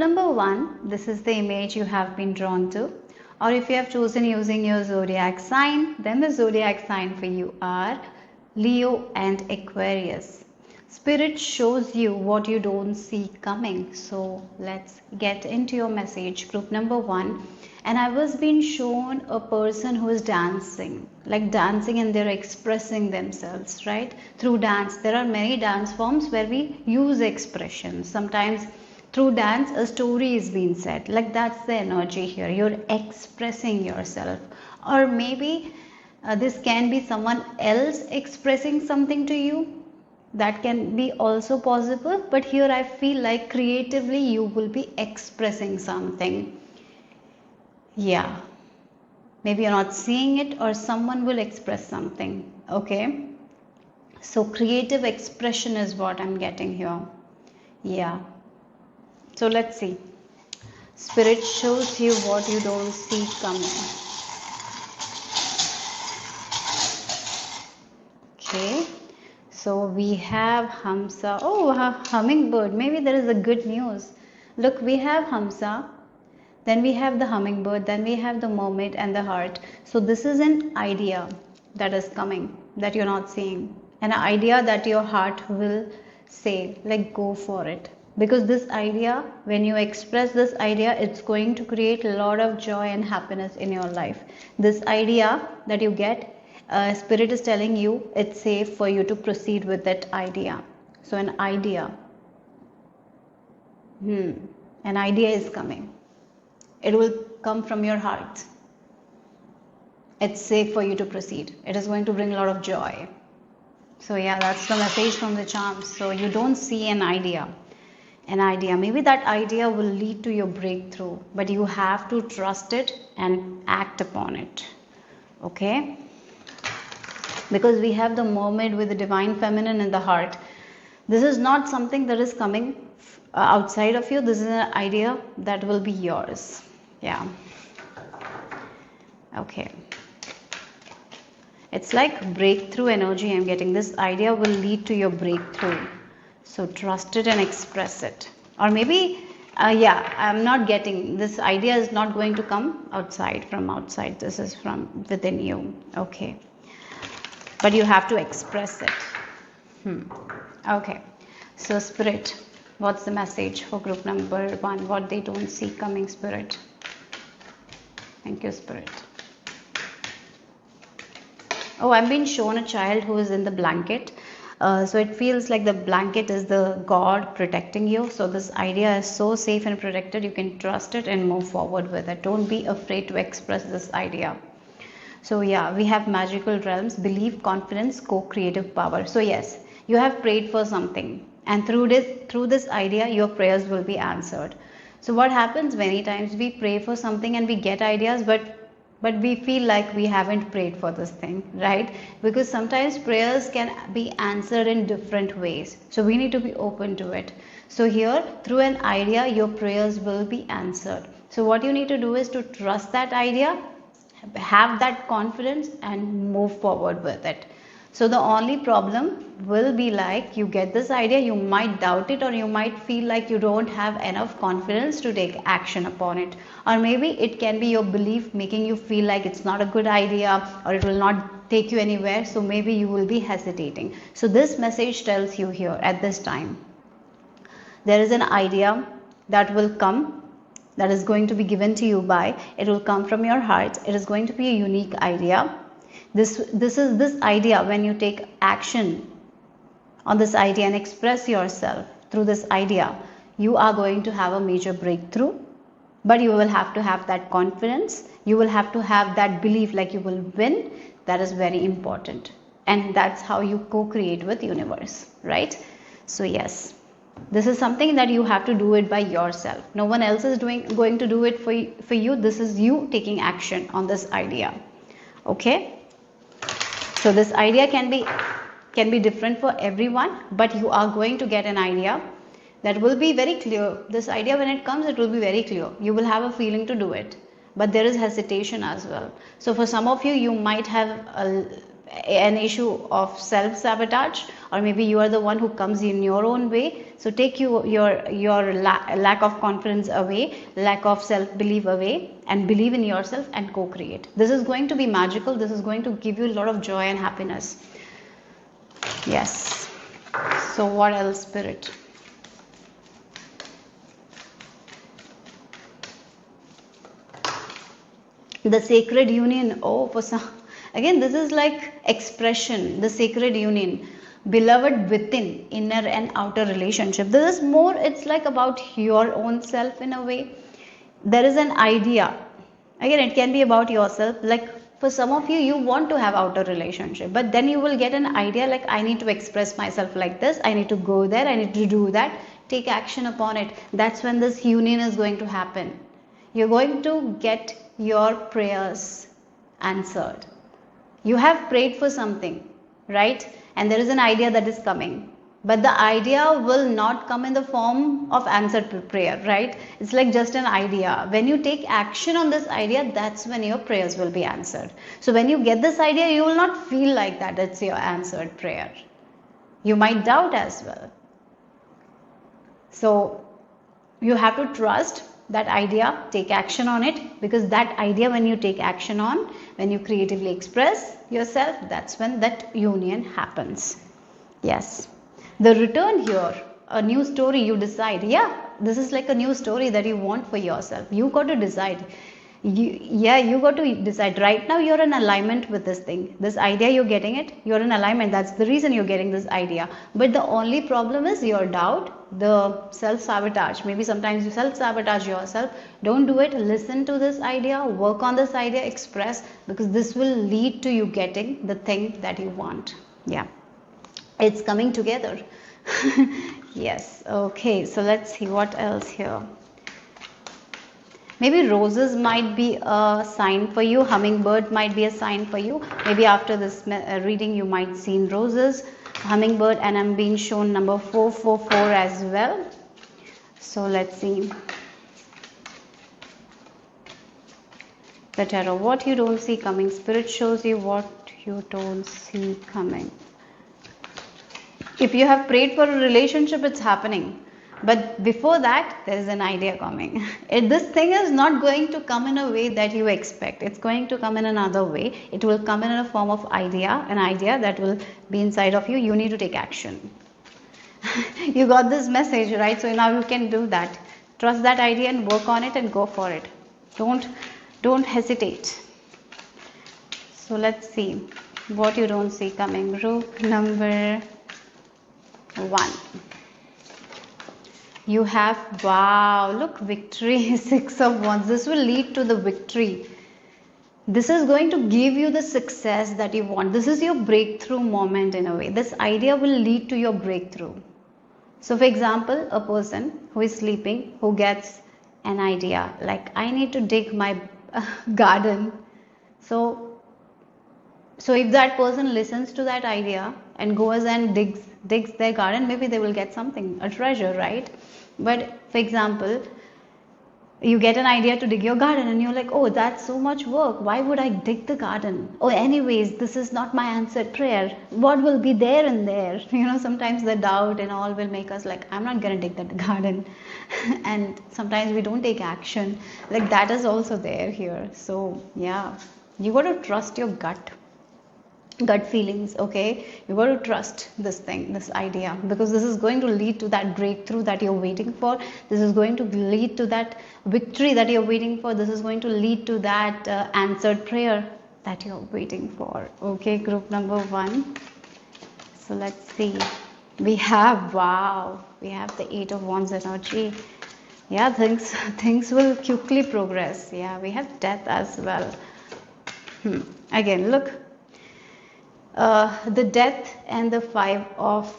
number 1, this is the image you have been drawn to. Or if you have chosen using your zodiac sign, then the zodiac sign for you are Leo and Aquarius. Spirit shows you what you don't see coming. So let's get into your message. Group number 1. And I was being shown a person who is dancing, like dancing, and they're expressing themselves, right? Through dance. There are many dance forms where we use expressions. Sometimes through dance a story is being said, like that's the energy here. You're expressing yourself, or maybe this can be someone else expressing something to you. That can be also possible, but here I feel like creatively you will be expressing something. Yeah, maybe you're not seeing it, or someone will express something. Okay, so creative expression is what I'm getting here. Yeah. So let's see. Spirit shows you what you don't see coming. Okay. So we have Hamsa. Oh, hummingbird. Maybe there is a good news. Look, we have Hamsa. Then we have the hummingbird. Then we have the mermaid and the heart. So this is an idea that is coming that you're not seeing. An idea that your heart will say, like, go for it. Because this idea, when you express this idea, it's going to create a lot of joy and happiness in your life. This idea that you get, Spirit is telling you it's safe for you to proceed with that idea. So an idea is coming. It will come from your heart. It's safe for you to proceed. It is going to bring a lot of joy. So yeah, that's the message from the charms. So you don't see an idea. Maybe that idea will lead to your breakthrough, but you have to trust it and act upon it. Okay? Because we have the mermaid with the divine feminine in the heart. This is not something that is coming outside of you. This is an idea that will be yours. Yeah. Okay. It's like breakthrough energy I'm getting. This idea will lead to your breakthrough. So trust it and express it. Or maybe, I'm not getting, this idea is not going to come from outside. This is from within you. Okay. But you have to express it. Okay. So Spirit, what's the message for group number 1? What they don't see coming, Spirit. Thank you, Spirit. Oh, I'm being shown a child who is in the blanket. So it feels like the blanket is the God protecting you. So this idea is so safe and protected. You can trust it and move forward with it. Don't be afraid to express this idea. So yeah, we have magical realms, belief, confidence, co-creative power. So yes, you have prayed for something, and through this idea, your prayers will be answered. So what happens many times, we pray for something and we get ideas, but we feel like we haven't prayed for this thing, right? Because sometimes prayers can be answered in different ways. So we need to be open to it. So here, through an idea, your prayers will be answered. So what you need to do is to trust that idea, have that confidence, and move forward with it. So the only problem will be like, you get this idea, you might doubt it, or you might feel like you don't have enough confidence to take action upon it. Or maybe it can be your belief making you feel like it's not a good idea, or it will not take you anywhere. So maybe you will be hesitating. So this message tells you here at this time, there is an idea that will come, that is going to be given to you by, it will come from your heart. It is going to be a unique idea. This idea, when you take action on this idea and express yourself through this idea, you are going to have a major breakthrough. But you will have to have that confidence. You will have to have that belief like you will win. That is very important. And that's how you co-create with universe, right? So yes, this is something that you have to do it by yourself. No one else is going to do it for you. This is you taking action on this idea. Okay? So this idea can be different for everyone, but you are going to get an idea that will be very clear. This idea, when it comes, it will be very clear. You will have a feeling to do it, but there is hesitation as well. So for some of you, you might have an issue of self-sabotage, or maybe you are the one who comes in your own way. So take your lack of confidence away, lack of self-belief away, and believe in yourself and co-create. This is going to be magical. This is going to give you a lot of joy and happiness. Yes. So what else, Spirit? The sacred union. Oh, for some, again, this is like expression, the sacred union, beloved within, inner and outer relationship. This is more, it's like about your own self in a way. There is an idea. Again, it can be about yourself. Like for some of you, you want to have outer relationship, but then you will get an idea like, I need to express myself like this. I need to go there. I need to do that. Take action upon it. That's when this union is going to happen. You're going to get your prayers answered. You have prayed for something, right? And there is an idea that is coming. But the idea will not come in the form of answered prayer, right? It's like just an idea. When you take action on this idea, that's when your prayers will be answered. So when you get this idea, you will not feel like that it's your answered prayer. You might doubt as well. So you have to trust that idea, take action on it, because that idea, when you take action on, when you creatively express yourself, that's when that union happens. Yes. The return here, a new story you decide. Yeah, this is like a new story that you want for yourself. You got to decide. You got to decide. Right now you're in alignment with this thing. This idea, you're getting it. You're in alignment. That's the reason you're getting this idea. But the only problem is your doubt, the self-sabotage. Maybe sometimes you self-sabotage yourself. Don't do it. Listen to this idea. Work on this idea. Express. Because this will lead to you getting the thing that you want. Yeah. It's coming together. Yes. Okay. So let's see what else here. Maybe roses might be a sign for you. Hummingbird might be a sign for you. Maybe after this reading, you might see roses, hummingbird, and I'm being shown number 444 as well. So let's see. The tarot. What you don't see coming. Spirit shows you what you don't see coming. If you have prayed for a relationship, it's happening. But before that, there is an idea coming. This thing is not going to come in a way that you expect. It's going to come in another way. It will come in a form of idea, an idea that will be inside of you. You need to take action. You got this message, right? So now you can do that. Trust that idea and work on it and go for it. Don't hesitate. So let's see what you don't see coming. Group number 1. You have, wow, look, victory, 6 of Wands. This will lead to the victory. This is going to give you the success that you want. This is your breakthrough moment in a way. This idea will lead to your breakthrough. So for example, a person who is sleeping, who gets an idea, like I need to dig my garden. So if that person listens to that idea and goes and digs their garden, maybe they will get something, a treasure, right? But for example, you get an idea to dig your garden and you're like, oh, that's so much work. Why would I dig the garden? Oh, anyways, this is not my answered prayer. What will be there in there? You know, sometimes the doubt and all will make us like, I'm not going to dig that garden. And sometimes we don't take action. Like that is also there here. So yeah, you got to trust your gut feelings. Okay, you got to trust this thing, this idea, because this is going to lead to that breakthrough that you're waiting for. This is going to lead to that victory that you're waiting for. This is going to lead to that answered prayer that you're waiting for. Okay, group number 1. So let's see. We have, wow, we have the 8 of Wands energy. Yeah, things will quickly progress. Yeah, we have death as well. Again, look. The death and the 5 of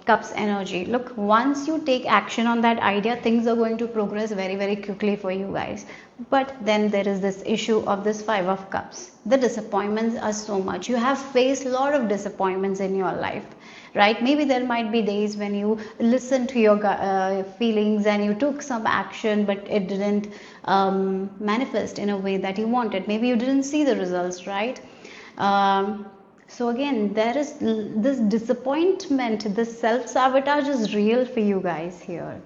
Cups energy. Look, once you take action on that idea, things are going to progress very, very quickly for you guys. But then there is this issue of this 5 of Cups. The disappointments are so much. You have faced a lot of disappointments in your life, right? Maybe there might be days when you listened to your feelings and you took some action, but it didn't manifest in a way that you wanted. Maybe you didn't see the results, right? So again, there is this disappointment, this self-sabotage is real for you guys here.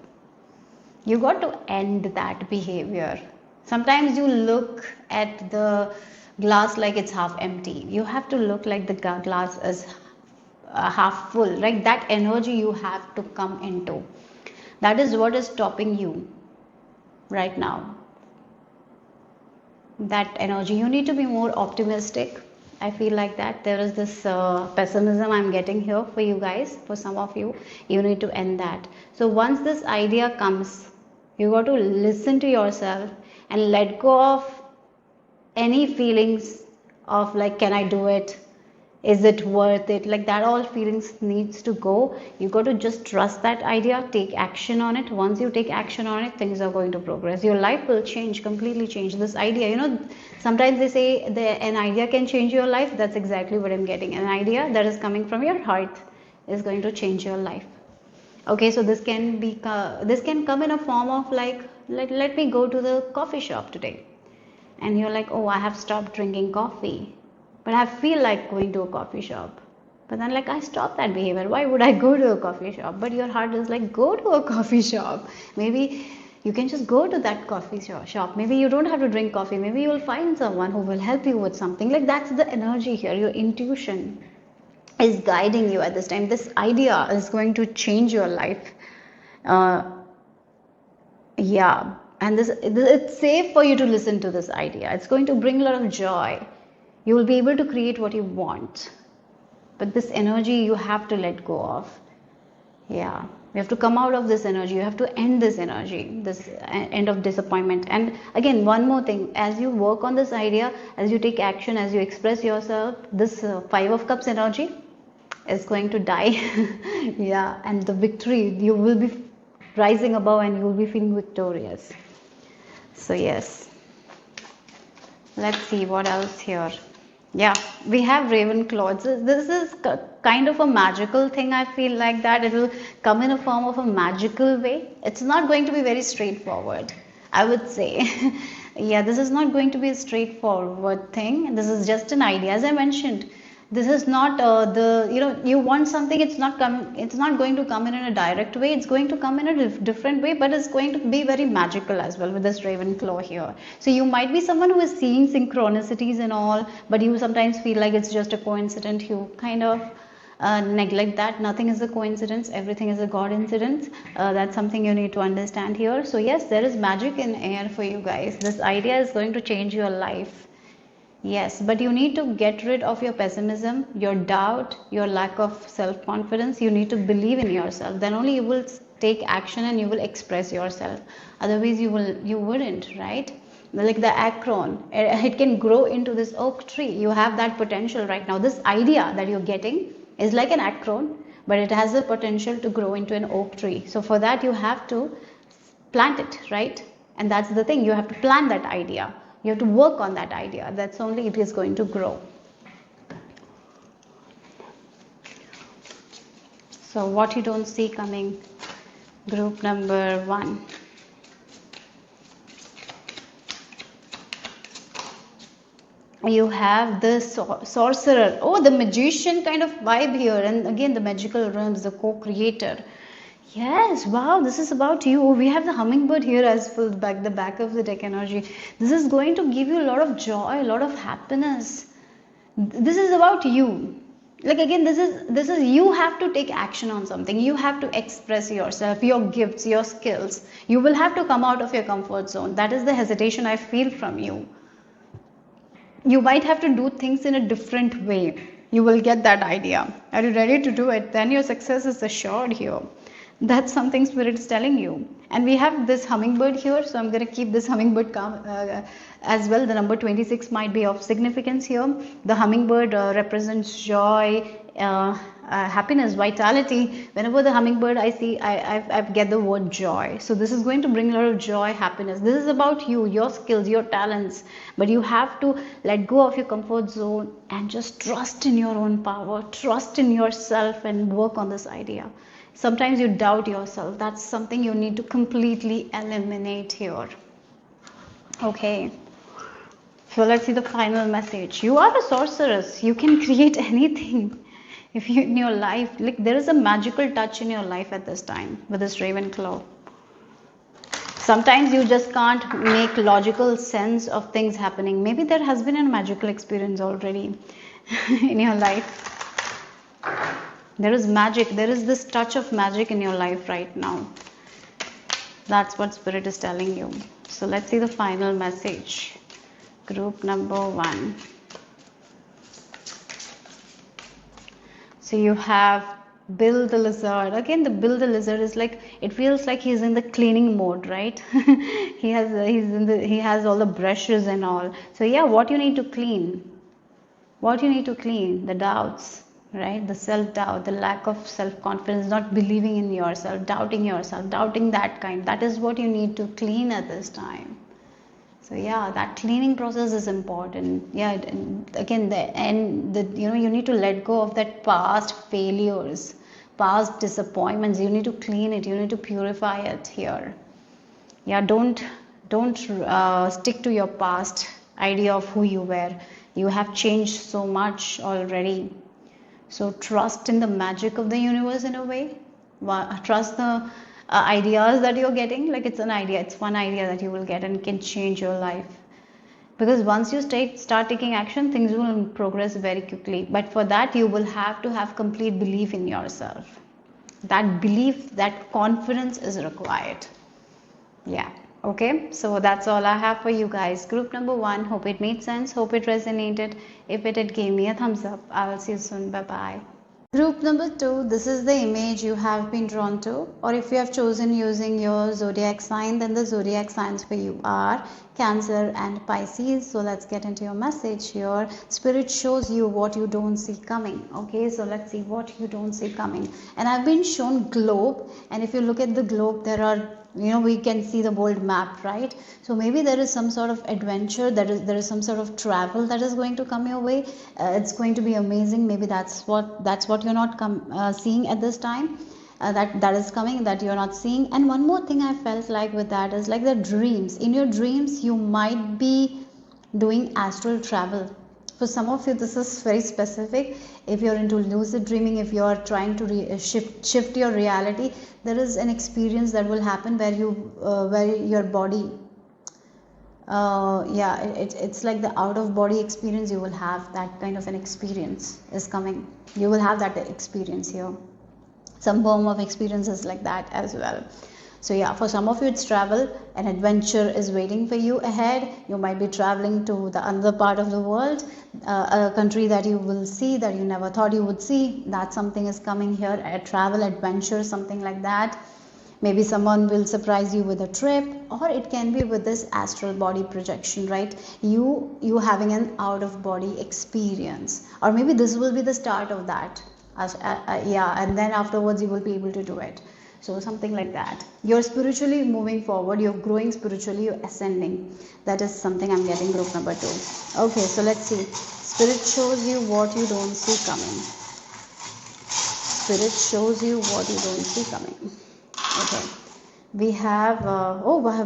You got to end that behavior. Sometimes you look at the glass like it's half empty. You have to look like the glass is half full. Right? That energy you have to come into. That is what is stopping you right now. That energy. You need to be more optimistic. I feel like that there is this pessimism I'm getting here for you guys. For some of you, you need to end that. So once this idea comes, you got to listen to yourself and let go of any feelings of like, can I do it? Is it worth it? Like that, all feelings needs to go. You got to just trust that idea, take action on it. Once you take action on it, things are going to progress. Your life will change, completely change. This idea, you know, sometimes they say an idea can change your life. That's exactly what I'm getting. An idea that is coming from your heart is going to change your life. Okay, so this can come in a form of like, let me go to the coffee shop today. And you're like, oh, I have stopped drinking coffee, but I feel like going to a coffee shop. But then like, I stopped that behavior. Why would I go to a coffee shop? But your heart is like, go to a coffee shop. Maybe you can just go to that coffee shop. Maybe you don't have to drink coffee. Maybe you'll find someone who will help you with something. Like that's the energy here. Your intuition is guiding you at this time. This idea is going to change your life. Yeah, and this it's safe for you to listen to this idea. It's going to bring a lot of joy. You will be able to create what you want. But this energy you have to let go of. Yeah, you have to come out of this energy. You have to end this energy, this end of disappointment. And again, one more thing, as you work on this idea, as you take action, as you express yourself, this Five of Cups energy is going to die. Yeah, and the victory, you will be rising above and you will be feeling victorious. So yes, let's see what else here. Yeah, we have Ravenclaw. This is kind of a magical thing. I feel like that it will come in a form of a magical way. It's not going to be very straightforward, I would say. Yeah, this is not going to be a straightforward thing. This is just an idea. As I mentioned, this is not you want something, it's not going to come in a direct way. It's going to come in a different way, but it's going to be very magical as well with this Ravenclaw here. So you might be someone who is seeing synchronicities and all, but you sometimes feel like it's just a coincidence. You kind of neglect that. Nothing is a coincidence, everything is a God incident. That's something you need to understand here. So yes, there is magic in air for you guys. This idea is going to change your life. Yes, but you need to get rid of your pessimism, your doubt, your lack of self-confidence. You need to believe in yourself. Then only you will take action and you will express yourself. Otherwise, you wouldn't, right? Like the acorn, it can grow into this oak tree. You have that potential right now. This idea that you're getting is like an acorn, but it has the potential to grow into an oak tree. So for that, you have to plant it, right? And that's the thing. You have to plant that idea. You have to work on that idea. That's only it is going to grow. So what you don't see coming, group number 1. You have the sorcerer. Oh, the magician kind of vibe here. And again, the magical realms, the co-creator. Yes, wow, this is about you. We have the hummingbird here as well, the back of the deck energy. This is going to give you a lot of joy, a lot of happiness. This is about you. Like again, this is you have to take action on something. You have to express yourself, your gifts, your skills. You will have to come out of your comfort zone. That is the hesitation I feel from you. You might have to do things in a different way. You will get that idea. Are you ready to do it? Then your success is assured here. That's something spirit is telling you. And we have this hummingbird here, so I'm going to keep this hummingbird as well. The number 26 might be of significance here. The hummingbird represents joy, happiness, vitality. Whenever the hummingbird I see, I get the word joy. So this is going to bring a lot of joy, happiness. This is about you, your skills, your talents. But you have to let go of your comfort zone and just trust in your own power, trust in yourself and work on this idea. Sometimes you doubt yourself. That's something you need to completely eliminate here. Okay. So let's see the final message. You are a sorceress. You can create anything. If you in your life, like there is a magical touch in your life at this time with this Ravenclaw. Sometimes you just can't make logical sense of things happening. Maybe there has been a magical experience already in your life. There is magic. There is this touch of magic in your life right now. That's what Spirit is telling you. So let's see the final message. Group number 1. So you have Bill the lizard. Again, the Bill the lizard is like, it feels like he's in the cleaning mode, right? he has all the brushes and all. So yeah, what you need to clean? What you need to clean? The doubts, right? The self-doubt, the lack of self-confidence, not believing in yourself, doubting that kind. That is what you need to clean at this time. So yeah, that cleaning process is important. Yeah, again, you need to let go of that past failures, past disappointments. You need to clean it. You need to purify it here. Yeah, don't stick to your past idea of who you were. You have changed so much already. So trust in the magic of the universe in a way. Trust the ideas that you're getting. Like it's an idea, it's one idea that you will get and can change your life. Because once you start taking action, things will progress very quickly. But for that, you will have to have complete belief in yourself. That belief, that confidence is required. Yeah. Okay, so that's all I have for you guys. Group number 1, hope it made sense, hope it resonated. If it did, give me a thumbs up. I will see you soon. Bye bye. Group number 2, this is the image you have been drawn to, or if you have chosen using your zodiac sign, then the zodiac signs for you are Cancer and Pisces. So let's get into your message here. Spirit shows you what you don't see coming. Okay, so let's see what you don't see coming. And I've been shown globe, and if you look at the globe, there are, we can see the world map, right? So maybe there is some sort of adventure, there is some sort of travel that is going to come your way. It's going to be amazing. Maybe that's what you're not seeing at this time. That is coming, that you're not seeing. And one more thing I felt like with that is like the dreams. In your dreams, you might be doing astral travel. For some of you, this is very specific. If you're into lucid dreaming, if you're trying to shift your reality, there is an experience that will happen where your body, it's like the out of body experience. You will have that kind of an experience is coming. You will have that experience here. Some form of experiences like that as well. So yeah, for some of you it's travel, an adventure is waiting for you ahead. You might be traveling to the other part of the world, a country that you will see that you never thought you would see. That something is coming here, a travel adventure, something like that. Maybe someone will surprise you with a trip, or it can be with this astral body projection, right? You having an out of body experience, or maybe this will be the start of that. And then afterwards you will be able to do it. So something like that. You're spiritually moving forward, you're growing spiritually, you're ascending. That is something I'm getting, group number 2. Okay, so let's see. Spirit shows you what you don't see coming. Spirit shows you what you don't see coming. Okay. We have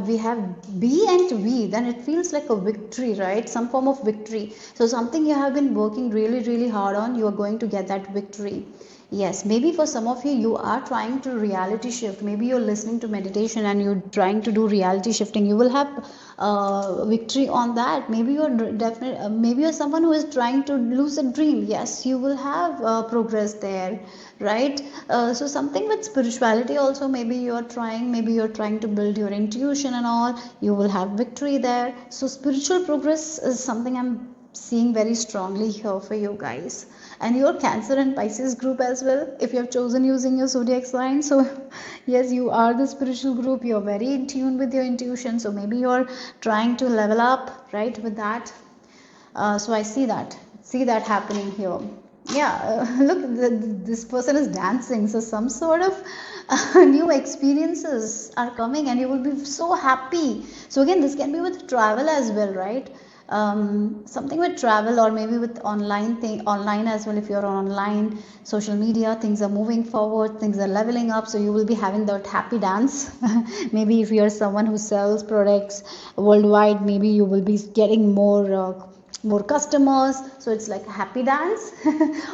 we have B and V. Then it feels like a victory, right? Some form of victory. So something you have been working really, really hard on, you are going to get that victory. Yes, maybe for some of you, you are trying to reality shift. Maybe you're listening to meditation and you're trying to do reality shifting. You will have victory on that. Maybe you're maybe you're someone who is trying to lucid dream. Yes, you will have progress there, right? So something with spirituality also. Maybe you're trying to build your intuition and all. You will have victory there. So spiritual progress is something I'm seeing very strongly here for you guys. And your Cancer and Pisces group as well, if you have chosen using your zodiac sign. So yes, you are the spiritual group. You're very in tune with your intuition. So maybe you're trying to level up, right, with that. So I see that happening here. Yeah, look, this person is dancing. So some sort of new experiences are coming and you will be so happy. So again, this can be with travel as well, right? Something with travel, or maybe with online as well. If you're on online social media, things are moving forward, things are leveling up, so you will be having that happy dance. Maybe if you're someone who sells products worldwide, maybe you will be getting more customers, so it's like a happy dance.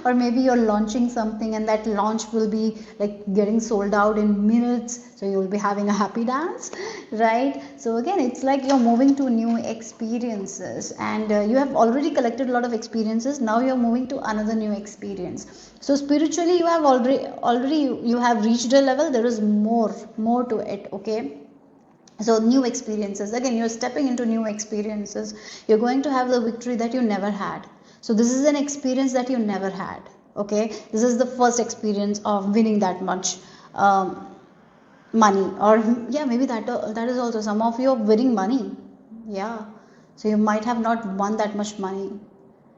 Or maybe you're launching something and that launch will be like getting sold out in minutes, so you will be having a happy dance, right? So again, it's like you're moving to new experiences, and you have already collected a lot of experiences. Now you're moving to another new experience. So spiritually you have already you have reached a level. There is more to it, okay? So new experiences, again, you're stepping into new experiences. You're going to have the victory that you never had. So this is an experience that you never had, okay? This is the first experience of winning that much money. Or yeah, maybe that is also some of you are winning money. Yeah, so you might have not won that much money,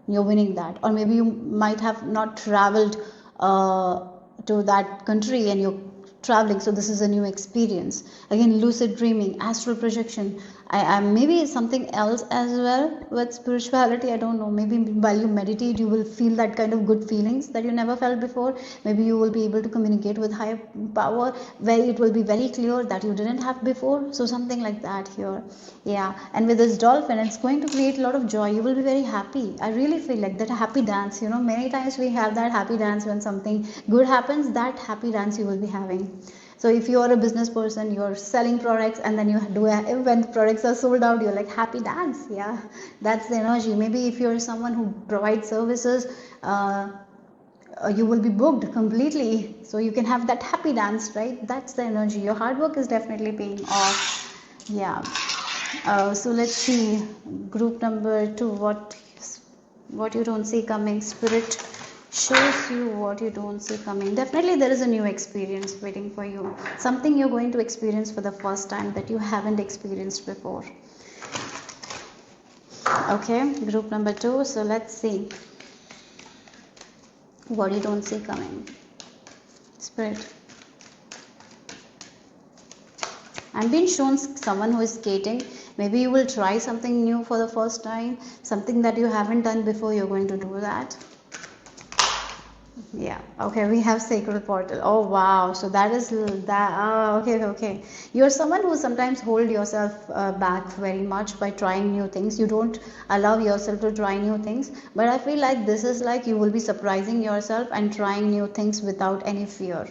you're winning that. Or maybe you might have not traveled to that country and you're traveling, so this is a new experience. Again, lucid dreaming, astral projection. I maybe something else as well with spirituality, I don't know. Maybe while you meditate you will feel that kind of good feelings that you never felt before. Maybe you will be able to communicate with higher power, where it will be very clear that you didn't have before. So something like that here. Yeah, and with this dolphin, it's going to create a lot of joy. You will be very happy. I really feel like that happy dance, many times we have that happy dance when something good happens. That happy dance you will be having. So if you are a business person, you're selling products, and then you do when products are sold out, you're like happy dance. Yeah, that's the energy. Maybe if you're someone who provides services, you will be booked completely, so you can have that happy dance, right? That's the energy. Your hard work is definitely paying off. Yeah. So let's see, group number 2, what you don't see coming. Spirit shows you what you don't see coming. Definitely there is a new experience waiting for you, something you're going to experience for the first time that you haven't experienced before. Okay, group number 2. So let's see what you don't see coming. Spirit, I'm being shown someone who is skating. Maybe you will try something new for the first time, something that you haven't done before. You're going to do that. Yeah, okay, we have sacred portal. Oh wow, so that is that. Okay. You're someone who sometimes hold yourself back very much by trying new things. You don't allow yourself to try new things, but I feel like this is like you will be surprising yourself and trying new things without any fear.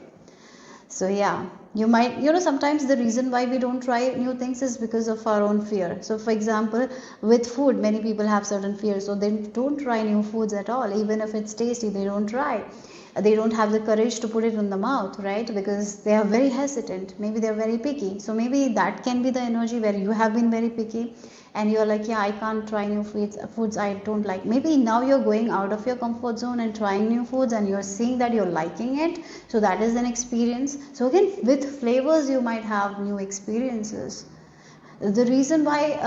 So yeah, you might, sometimes the reason why we don't try new things is because of our own fear. So for example, with food, many people have certain fears, so they don't try new foods at all. Even if it's tasty, they don't try. They don't have the courage to put it in the mouth, right? Because they are very hesitant. Maybe they're very picky. So maybe that can be the energy where you have been very picky and you're like, yeah, I can't try new foods I don't like. Maybe now you're going out of your comfort zone and trying new foods, and you're seeing that you're liking it. So that is an experience. So again, with flavors you might have new experiences. The reason why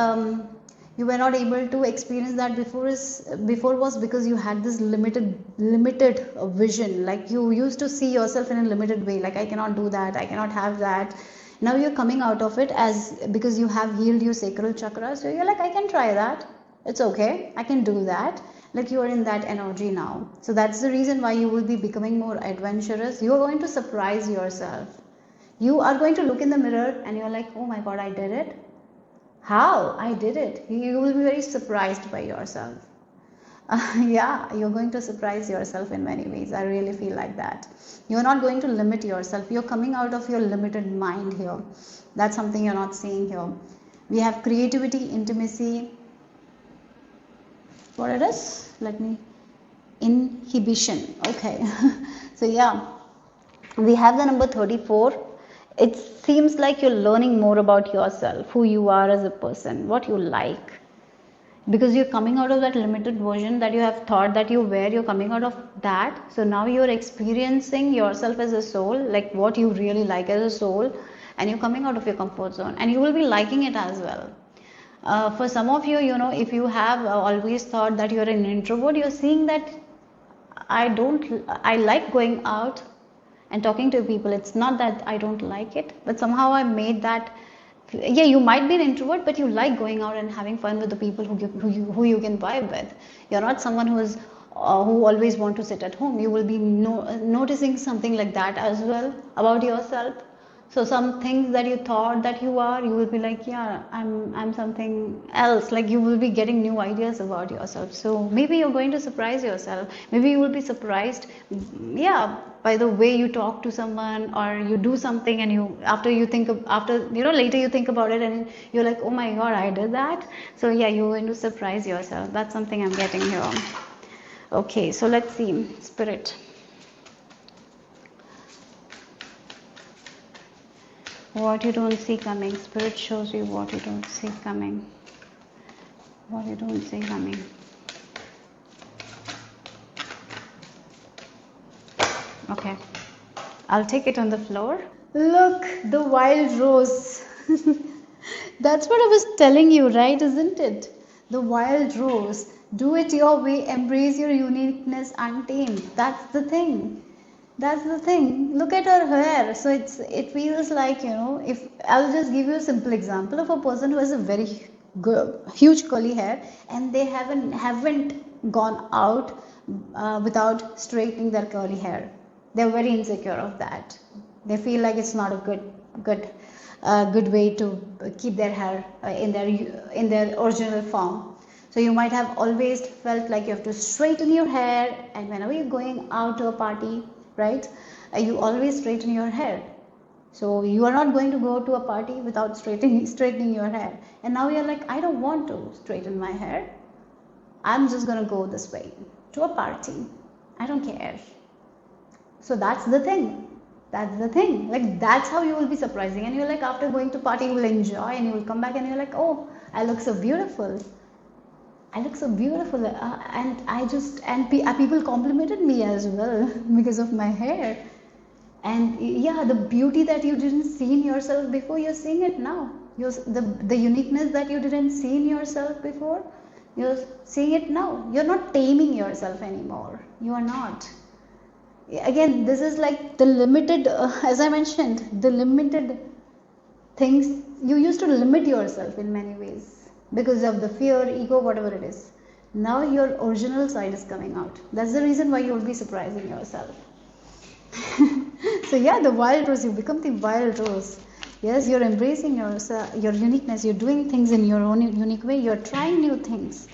you were not able to experience that before was because you had this limited vision. Like you used to see yourself in a limited way, like I cannot do that, I cannot have that. Now you're coming out of it as because you have healed your sacral chakra, so you're like, I can try that, it's okay, I can do that. Like you are in that energy now. So that's the reason why you will be becoming more adventurous. You are going to surprise yourself. You are going to look in the mirror and you're like, oh my god, I did it. How I did it. You will be very surprised by yourself. Yeah, you're going to surprise yourself in many ways. I really feel like that. You're not going to limit yourself. You're coming out of your limited mind here. That's something you're not seeing here. We have creativity, intimacy. What it is? Let me. Inhibition. Okay. So yeah, we have the number 34. It seems like you're learning more about yourself, who you are as a person, what you like. Because you're coming out of that limited version that you have thought that you were, you're coming out of that. So now you're experiencing yourself as a soul, like what you really like as a soul, and you're coming out of your comfort zone, and you will be liking it as well. For some of you, if you have always thought that you're an introvert, you're seeing that I like going out and talking to people. It's not that I don't like it, but somehow I made that Yeah, you might be an introvert, but you like going out and having fun with the people who you can vibe with. You're not someone who always want to sit at home. You will be noticing something like that as well about yourself. So some things that you thought that you are, you will be like, yeah, I'm something else. Like you will be getting new ideas about yourself. So maybe you're going to surprise yourself. Maybe you will be surprised, yeah, by the way you talk to someone or you do something, and you after later you think about it and you're like, oh my god, I did that. So yeah, you're going to surprise yourself. That's something I'm getting here. Okay, so let's see, spirit. What you don't see coming. Spirit shows you what you don't see coming. What you don't see coming. Okay, I'll take it on the floor. Look, the wild rose. That's what I was telling you, right? Isn't it? The wild rose. Do it your way. Embrace your uniqueness untamed. That's the thing. That's the thing. Look at her hair. So it feels like, if I'll just give you a simple example of a person who has a very huge curly hair, and they haven't gone out without straightening their curly hair. They're very insecure of that. They feel like it's not a good way to keep their hair in their original form. So you might have always felt like you have to straighten your hair, and whenever you're going out to a party, right, you always straighten your hair. So you are not going to go to a party without straightening your hair. And now you're like, I don't want to straighten my hair. I'm just going to go this way to a party. I don't care. So that's the thing. That's the thing. Like, that's how you will be surprising. And you're like, after going to party, you will enjoy, and you will come back and you're like, oh, I look so beautiful. I look so beautiful. And people complimented me as well because of my hair. And yeah, the beauty that you didn't see in yourself before, you're seeing it now. The uniqueness that you didn't see in yourself before, you're seeing it now. You're not taming yourself anymore. You are not. Again, this is like the limited, as I mentioned, the limited things. You used to limit yourself in many ways because of the fear, ego, whatever it is. Now your original side is coming out. That's the reason why you will be surprising yourself. So yeah, the wild rose, you become the wild rose. Yes, you're embracing your uniqueness. You're doing things in your own unique way. You're trying new things.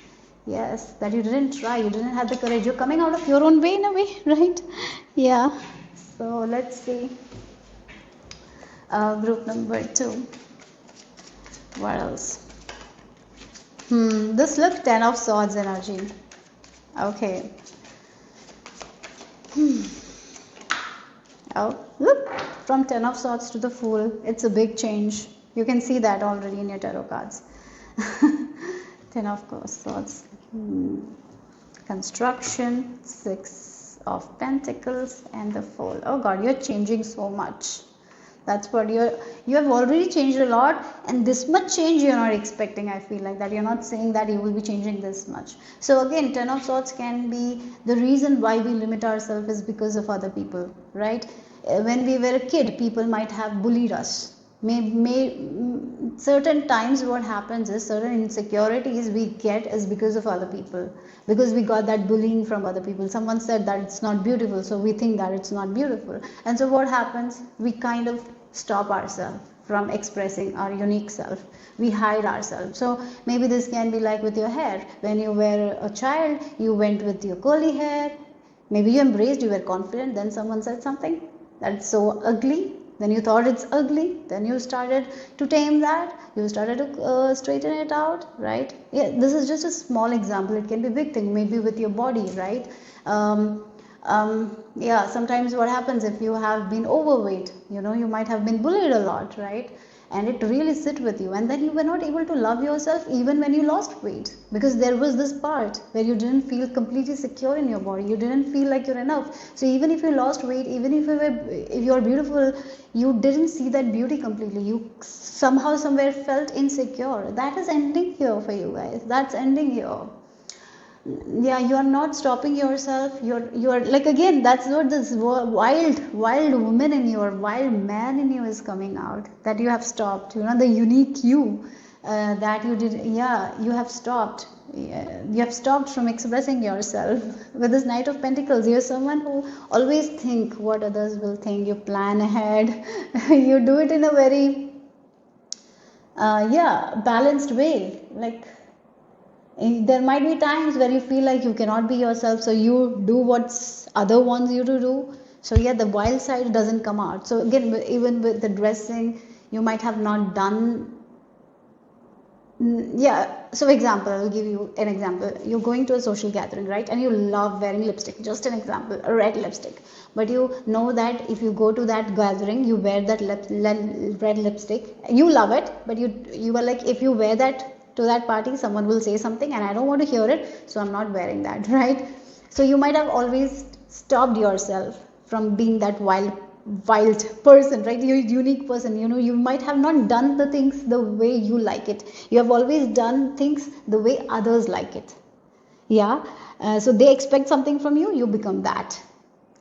Yes, that you didn't try. You didn't have the courage. You're coming out of your own way in a way, right? Yeah. So let's see. Group number 2. What else? This look 10 of Swords energy. Okay. Oh, look, from 10 of Swords to the Fool, it's a big change. You can see that already in your tarot cards. 10 of Swords. Construction, 6 of Pentacles, and the Fool. Oh God, you're changing so much. That's what you have already changed a lot, and this much change you're not expecting. I feel like that you're not saying that you will be changing this much. So again, 10 of Swords can be the reason why we limit ourselves is because of other people, right? When we were a kid, people might have bullied us. Certain times what happens is certain insecurities we get is because of other people, because we got that bullying from other people. Someone said that it's not beautiful, so we think that it's not beautiful, and so what happens, we kind of stop ourselves from expressing our unique self. We hide ourselves. So maybe this can be like with your hair. When you were a child, you went with your curly hair, maybe you embraced, you were confident, then someone said something that's so ugly. Then you thought it's ugly, then you started to tame that, you started to straighten it out, right? Yeah, this is just a small example. It can be a big thing, maybe with your body, right? Yeah, sometimes what happens if you have been overweight, you might have been bullied a lot, right? And it really sit with you, and then you were not able to love yourself even when you lost weight, because there was this part where you didn't feel completely secure in your body. You didn't feel like you're enough. So even if you lost weight, even if you're beautiful, you didn't see that beauty completely. You somehow somewhere felt insecure. That is ending here for you guys. That's ending here. Yeah, you are not stopping yourself. You're like, again, that's what this wild woman in you or wild man in you is coming out, that you have stopped, the unique you, that you did. Yeah, you have stopped. Yeah, you have stopped from expressing yourself. With this Knight of Pentacles, you're someone who always think what others will think. You plan ahead. You do it in a very yeah, balanced way. Like, there might be times where you feel like you cannot be yourself, so you do what other wants you to do. So yeah, the wild side doesn't come out. So again, even with the dressing, you might have not done. Yeah, so example, I'll give you an example. You're going to a social gathering, right? And you love wearing lipstick. Just an example, a red lipstick. But you know that if you go to that gathering, you wear that red lipstick. You love it, but you are like, if you wear that to that party, someone will say something and I don't want to hear it, so I'm not wearing that, right? So you might have always stopped yourself from being that wild person, right? You're a unique person. You might have not done the things the way you like it. You have always done things the way others like it. Yeah. So they expect something from you, you become that,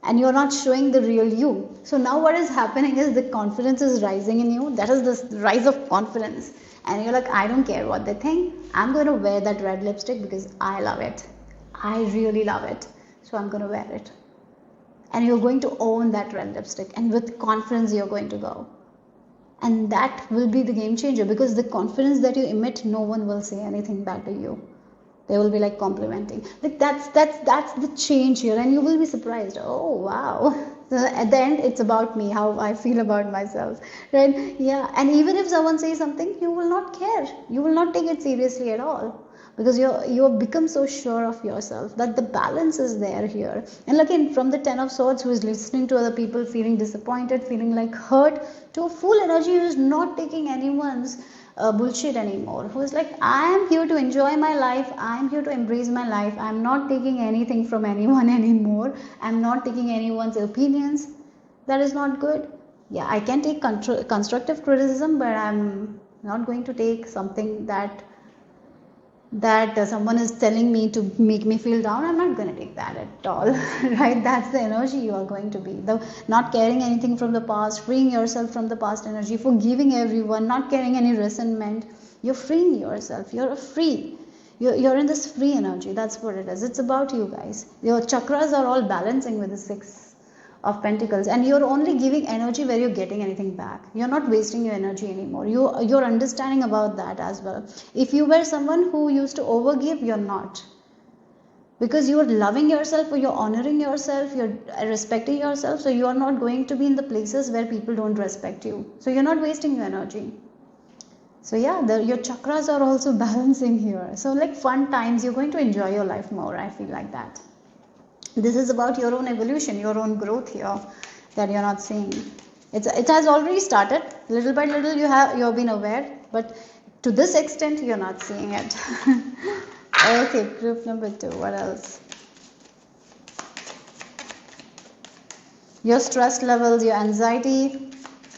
and you're not showing the real you. So now what is happening is the confidence is rising in you. That is the rise of confidence, and you're like, I don't care what they think, I'm going to wear that red lipstick because I love it. I really love it, so I'm going to wear it. And you're going to own that red lipstick, and with confidence you're going to go, and that will be the game changer, because the confidence that you emit, no one will say anything bad to you. They will be like complimenting. Like that's the change here, and you will be surprised. Oh wow. So at the end, it's about me, how I feel about myself, right? Yeah. And even if someone says something, you will not care. You will not take it seriously at all, because you have become so sure of yourself that the balance is there here. And again, from the Ten of Swords, who is listening to other people, feeling disappointed, feeling like hurt, to a full energy who is not taking anyone's bullshit anymore, who is like, I am here to enjoy my life, I am here to embrace my life, I'm not taking anything from anyone anymore, I'm not taking anyone's opinions. That is not good. Yeah, I can take constructive criticism, but I'm not going to take something that someone is telling me to make me feel down. I'm not going to take that at all. Right? That's the energy you are going to be. The not caring anything from the past, freeing yourself from the past energy, forgiving everyone, not carrying any resentment. You're freeing yourself. You're free. You're in this free energy. That's what it is. It's about you guys. Your chakras are all balancing with the Six of Pentacles, and you're only giving energy where you're getting anything back. You're not wasting your energy anymore. You're understanding about that as well. If you were someone who used to overgive, you're not, because you're loving yourself, or you're honoring yourself, you're respecting yourself, so you are not going to be in the places where people don't respect you, so you're not wasting your energy. So yeah, your chakras are also balancing here. So like fun times, you're going to enjoy your life more. I feel like that. This is about your own evolution, your own growth here, that you're not seeing. It has already started. Little by little you have been aware, but to this extent you're not seeing it. Okay, group number 2. What else? Your stress levels, your anxiety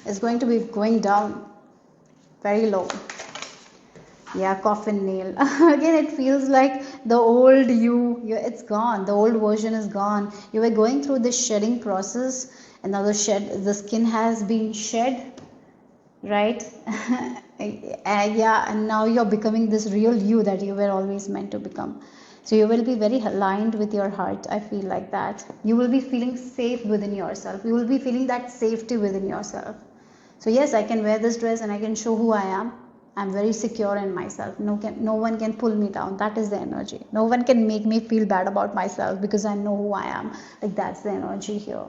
is going to be going down. Very low. Yeah, coffin nail. Again, it feels like the old it's gone. The old version is gone. You were going through this shedding process, and now the skin has been shed, right? Yeah, and now you're becoming this real you that you were always meant to become. So you will be very aligned with your heart. I feel like that. You will be feeling safe within yourself. You will be feeling that safety within yourself. So yes, I can wear this dress and I can show who I am. I'm very secure in myself. No one can pull me down. That is the energy. No one can make me feel bad about myself, because I know who I am. Like, that's the energy here.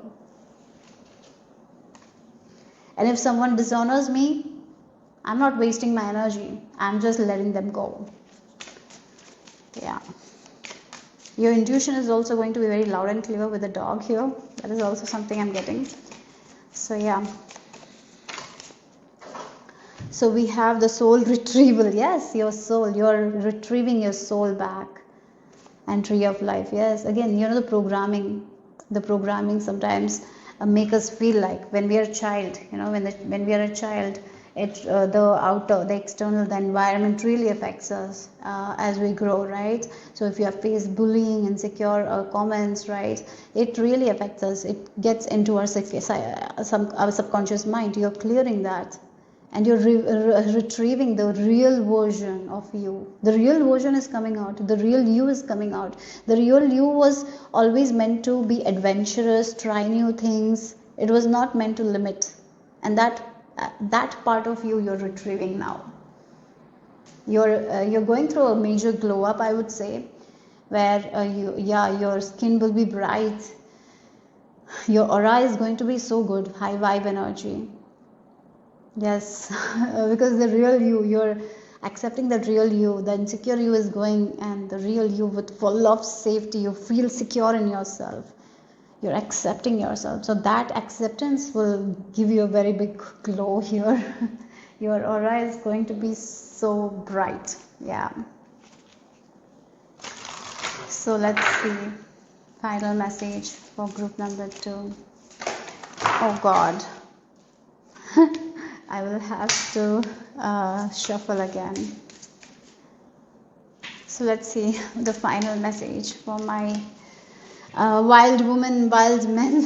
And if someone dishonors me, I'm not wasting my energy. I'm just letting them go. Yeah. Your intuition is also going to be very loud and clear with the dog here. That is also something I'm getting. So yeah. So we have the soul retrieval. Yes, your soul. You're retrieving your soul back. And tree of life. Yes, again, the programming. The programming sometimes make us feel like when we are a child. When we are a child, The external, the environment really affects us as we grow, right? So if you have faced bullying, insecure comments, right, it really affects us. It gets into our subconscious mind. You're clearing that, and you're retrieving the real version of you. The real version is coming out. The real you is coming out. The real you was always meant to be adventurous, try new things. It was not meant to limit, and that part of you you're retrieving now. You're going through a major glow up, I would say, where your skin will be bright. Your aura is going to be so good, high vibe energy. Yes, because the real you're accepting that real you, the insecure you is going, and the real you with full of safety. You feel secure in yourself. You're accepting yourself. So that acceptance will give you a very big glow here. Your aura is going to be so bright. Yeah. So let's see. Final message for group number 2. Oh God. I will have to shuffle again. So let's see the final message for my wild woman, wild men.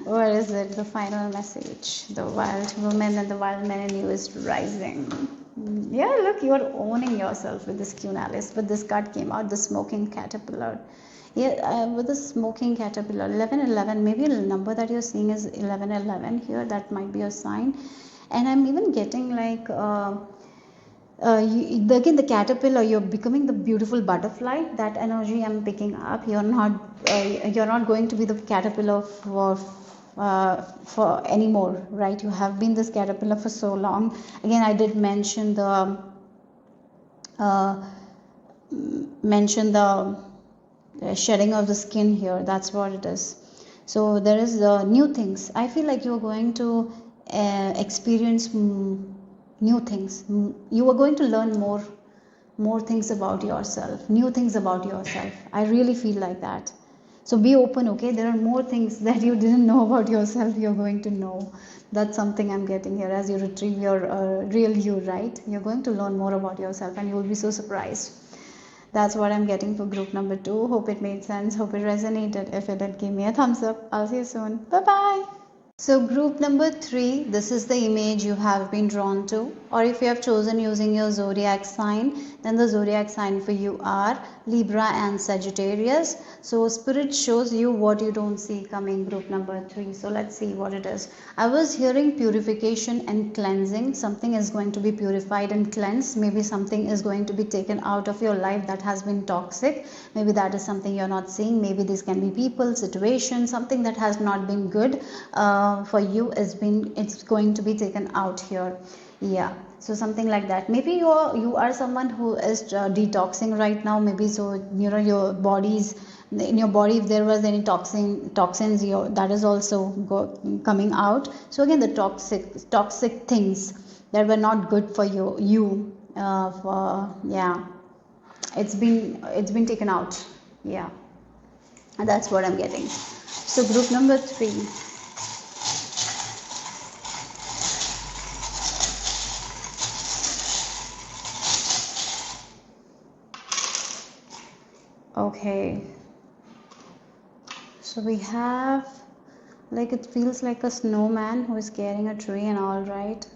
Where is it? The final message. The wild woman and the wild men in you is rising. Yeah, look, you're owning yourself with this Queen-Alice. But this card came out, the smoking caterpillar. Yeah, with the smoking caterpillar, 1111, maybe a number that you're seeing is 1111 here. That might be a sign. And I'm even getting like again the caterpillar, you're becoming the beautiful butterfly. That energy I'm picking up. You're not going to be the caterpillar for anymore, right? You have been this caterpillar for so long. Again, I did mention the shedding of the skin here. That's what it is. So there is new things. I feel like you're going to experience new things. You are going to learn more things about yourself, new things about yourself. I really feel like that. So be open, okay? There are more things that you didn't know about yourself you're going to know. That's something I'm getting here as you retrieve your real you, right? You're going to learn more about yourself and you will be so surprised. That's what I'm getting for group number 2. Hope it made sense. Hope it resonated. If it did, give me a thumbs up. I'll see you soon. Bye-bye. So group number 3, this is the image you have been drawn to, or if you have chosen using your zodiac sign, then the zodiac sign for you are Libra and Sagittarius. So spirit shows you what you don't see coming, group number 3. So let's see what it is. I was hearing purification and cleansing. Something is going to be purified and cleansed. Maybe something is going to be taken out of your life that has been toxic. Maybe that is something you're not seeing. Maybe this can be people, situations, something that has not been good for you it's going to be taken out here. Yeah, so something like that. Maybe you are someone who is detoxing right now. Maybe so your body's in your body, if there was any toxins, that is also coming out. So again, the toxic things that were not good for you it's been taken out. Yeah, and that's what I'm getting. So group number 3. Okay, so we have, like, it feels like a snowman who is carrying a tree and all, right?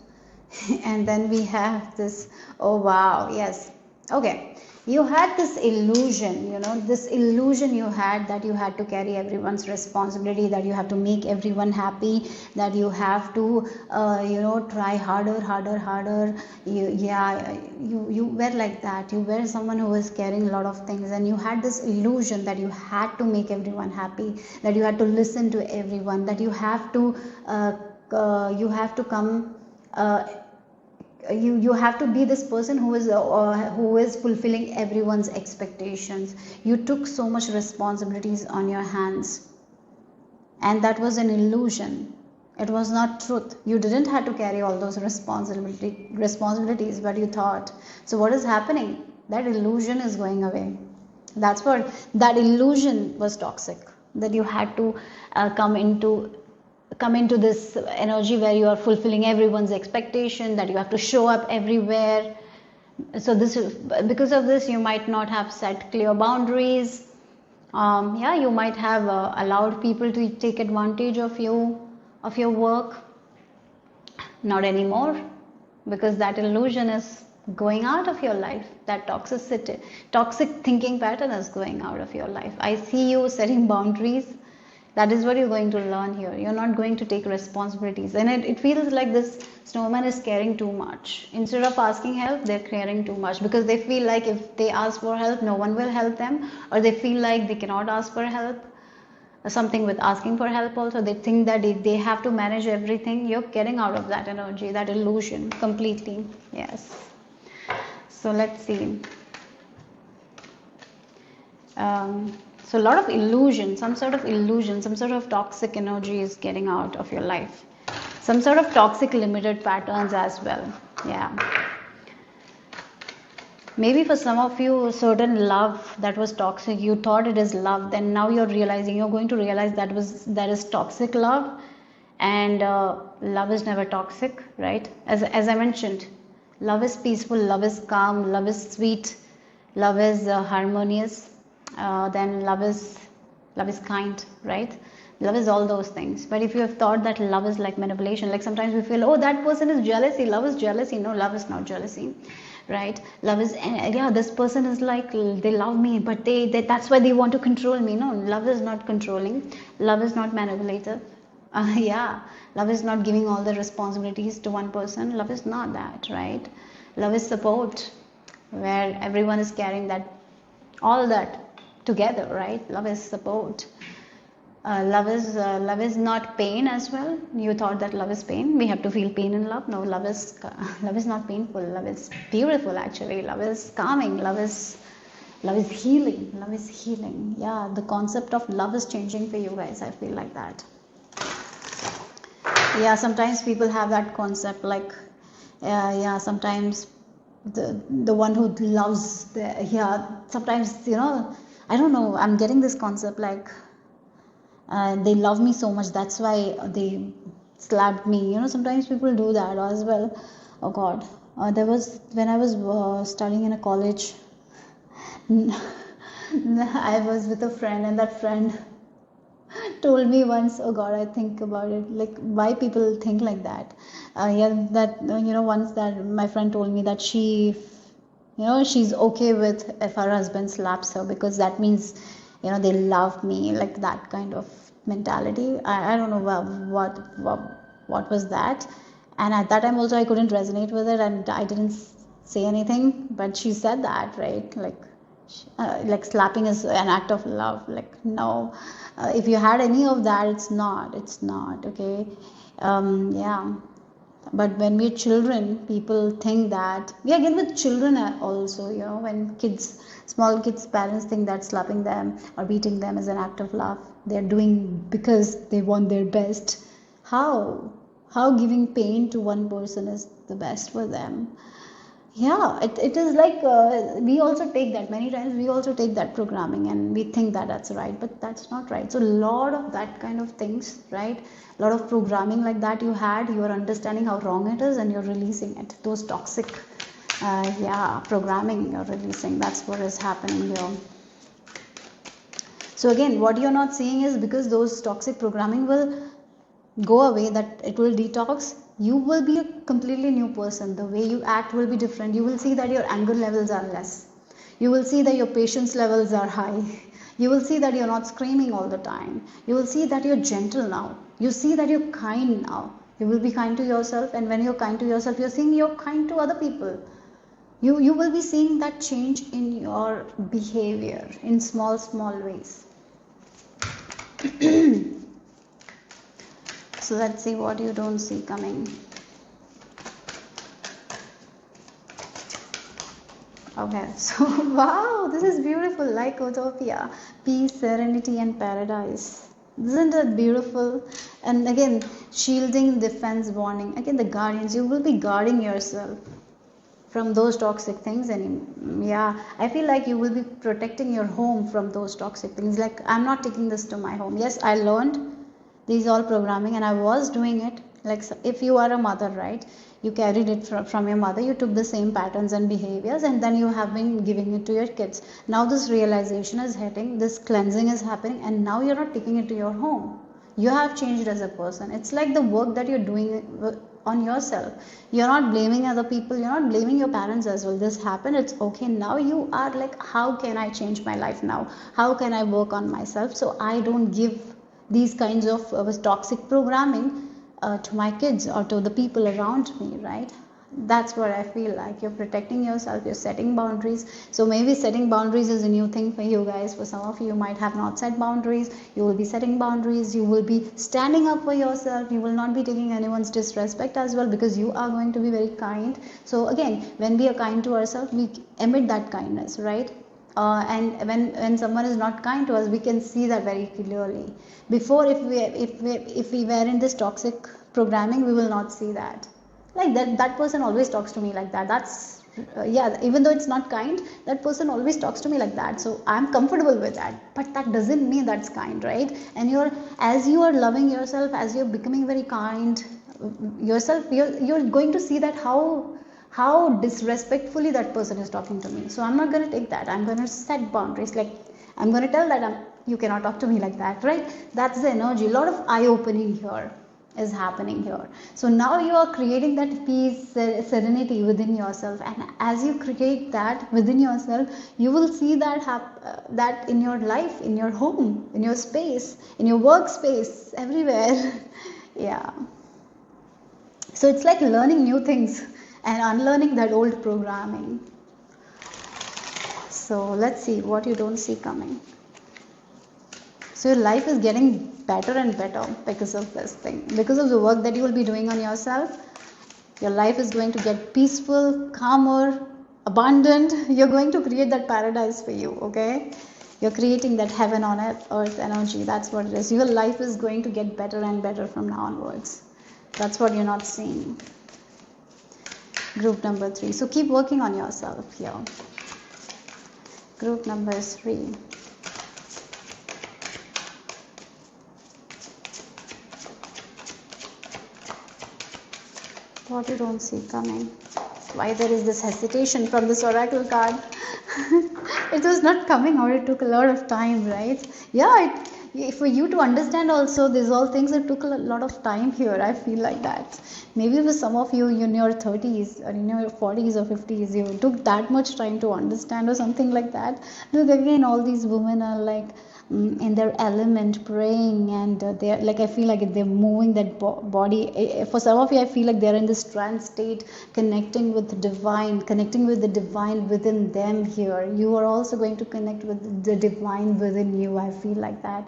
And then we have this, oh wow, yes, okay, you had this illusion, this illusion you had that you had to carry everyone's responsibility, that you have to make everyone happy, that you have to try harder. You were like that. You were someone who was carrying a lot of things, and you had this illusion that you had to make everyone happy, that you had to listen to everyone, that you have to come you have to be this person who is fulfilling everyone's expectations. You took so much responsibilities on your hands, and that was an illusion. It was not truth. You didn't have to carry all those responsibilities, but you thought. So what is happening? That illusion is going away. That's what that illusion was toxic, that you had to come into come into this energy where you are fulfilling everyone's expectation, that you have to show up everywhere. So this, because of this, you might not have set clear boundaries. Yeah, you might have allowed people to take advantage of you, of your work. Not anymore, because that illusion is going out of your life. That toxic thinking pattern is going out of your life. I see you setting boundaries. That is what you're going to learn here. You're not going to take responsibilities. And it feels like this snowman is caring too much. Instead of asking help, they're caring too much, because they feel like if they ask for help, no one will help them, or they feel like they cannot ask for help. Something with asking for help also, they think that they have to manage everything. You're getting out of that energy, that illusion completely. Yes. So let's see. So a lot of illusion, some sort of toxic energy is getting out of your life. Some sort of toxic limited patterns as well. Yeah. Maybe for some of you, a certain love that was toxic, you thought it is love, then now you're going to realize that is toxic love. And love is never toxic, right? As I mentioned, love is peaceful, love is calm, love is sweet, love is harmonious. Then love is kind, right? Love is all those things. But if you have thought that love is like manipulation, like sometimes we feel, oh, that person is jealousy, love is jealousy. No, love is not jealousy, right? Love is, yeah, this person is like, they love me, but they that's why they want to control me. No, love is not controlling, love is not manipulative. Yeah, love is not giving all the responsibilities to one person. Love is not that, right? Love is support, where everyone is carrying that, all that together, right? Love is support. Love is not pain as well. You thought that love is pain. We have to feel pain in love. No, love is not painful. Love is beautiful, actually. Love is calming. Love is healing. Love is healing. Yeah, the concept of love is changing for you guys. I feel like that. Yeah, sometimes people have that concept, like, yeah, sometimes the one who loves yeah, sometimes, I don't know, I'm getting this concept like, they love me so much, that's why they slapped me. Sometimes people do that as well. Oh God. There was, when I was studying in a college, I was with a friend, and that friend told me once, oh God, I think about it, like, why people think like that. Yeah, that, once that my friend told me that she's okay with if her husband slaps her, because that means, they love me, like that kind of mentality. I don't know what was that. And at that time also I couldn't resonate with it, and I didn't say anything, but she said that, right? Like slapping is an act of love. Like, no, if you had any of that, it's not, okay. Yeah, but when we're children, people think that, we again with children also, when small kids, parents think that slapping them or beating them is an act of love. They're doing because they want their best. How giving pain to one person is the best for them? Yeah, it is like, we also take that, many times we also take that programming, and we think that that's right, but that's not right. So a lot of that kind of things, right? A lot of programming like that you are understanding how wrong it is, and you're releasing it. Those toxic programming you're releasing. That's what is happening here. So again, what you're not seeing is, because those toxic programming will go away, that it will detox, you will be a completely new person. The way you act will be different. You will see that your anger levels are less. You will see that your patience levels are high. You will see that you're not screaming all the time. You will see that you're gentle now. You see that you're kind now. You will be kind to yourself, and when you're kind to yourself, you're seeing you're kind to other people. You will be seeing that change in your behavior in small ways. So let's see what you don't see coming. Okay, so wow, this is beautiful, like utopia, peace, serenity, and paradise. Isn't it beautiful? And again, shielding, defense, warning. Again, the guardians, you will be guarding yourself from those toxic things. And yeah, I feel like you will be protecting your home from those toxic things. Like, I'm not taking this to my home. Yes, I learned These all programming, and I was doing it. Like, if you are a mother, right, you carried it from your mother, you took the same patterns and behaviors, and then you have been giving it to your kids. Now this realization is hitting, this cleansing is happening, and now you're not taking it to your home. You have changed as a person. It's like the work that you're doing on yourself. You're not blaming other people, you're not blaming your parents as well. This happened, it's okay. Now you are like, how can I change my life now? How can I work on myself so I don't give these kinds of toxic programming to my kids or to the people around me, right? That's what I feel like. You're protecting yourself, you're setting boundaries. So maybe setting boundaries is a new thing for you guys. For some of you might have not set boundaries. You will be setting boundaries, you will be standing up for yourself, you will not be taking anyone's disrespect as well, because you are going to be very kind. So again, when we are kind to ourselves, we emit that kindness, right? And when someone is not kind to us, we can see that very clearly. Before, if we were in this toxic programming, we will not see that. Like that person always talks to me like that. That's yeah, even though it's not kind, that person always talks to me like that, so I'm comfortable with that. But that doesn't mean that's kind, right? And as you are loving yourself, as you're becoming very kind yourself, you're going to see that how disrespectfully that person is talking to me. So I'm not going to take that. I'm going to set boundaries. Like, I'm going to tell that you cannot talk to me like that, right? That's the energy. A lot of eye opening here is happening here. So now you are creating that peace, serenity within yourself, and as you create that within yourself, you will see that in your life, in your home, in your space, in your workspace, everywhere. Yeah. So it's like learning new things and unlearning that old programming. So let's see what you don't see coming. So your life is getting better and better because of this thing, because of the work that you will be doing on yourself. Your life is going to get peaceful, calmer, abundant. You're going to create that paradise for you, okay? You're creating that heaven on earth energy. That's what it is. Your life is going to get better and better from now onwards. That's what you're not seeing. Group number 3. So keep working on yourself here. Group number 3. What you don't see coming. Why there is this hesitation from this oracle card? It was not coming out. It took a lot of time, right? Yeah, for you to understand also these all things, it took a lot of time here. I feel like that. Maybe for some of you in your 30s or in your 40s or 50s, you took that much time to understand or something like that. Look, again, all these women are like in their element, praying, and they're like, I feel like they're moving that body. For some of you, I feel like they're in this trance state, connecting with the divine within them. Here you are also going to connect with the divine within you. I feel like that.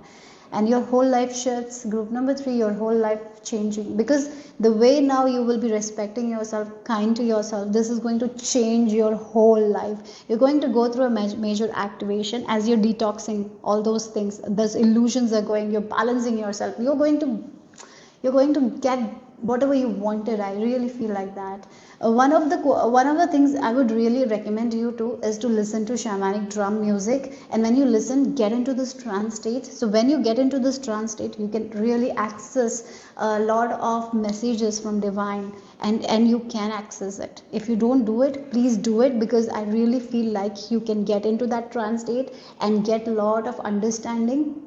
And your whole life shifts. Group number 3, your whole life changing, because the way now you will be respecting yourself, kind to yourself, this is going to change your whole life. You're going to go through a major activation as you're detoxing all those things. Those illusions are going, you're balancing yourself, you're going to get whatever you wanted. I really feel like that. One of the things I would really recommend you to is to listen to shamanic drum music, and when you listen, get into this trance state. So when you get into this trance state, you can really access a lot of messages from divine, and you can access it. If you don't do it, please do it, because I really feel like you can get into that trance state and get a lot of understanding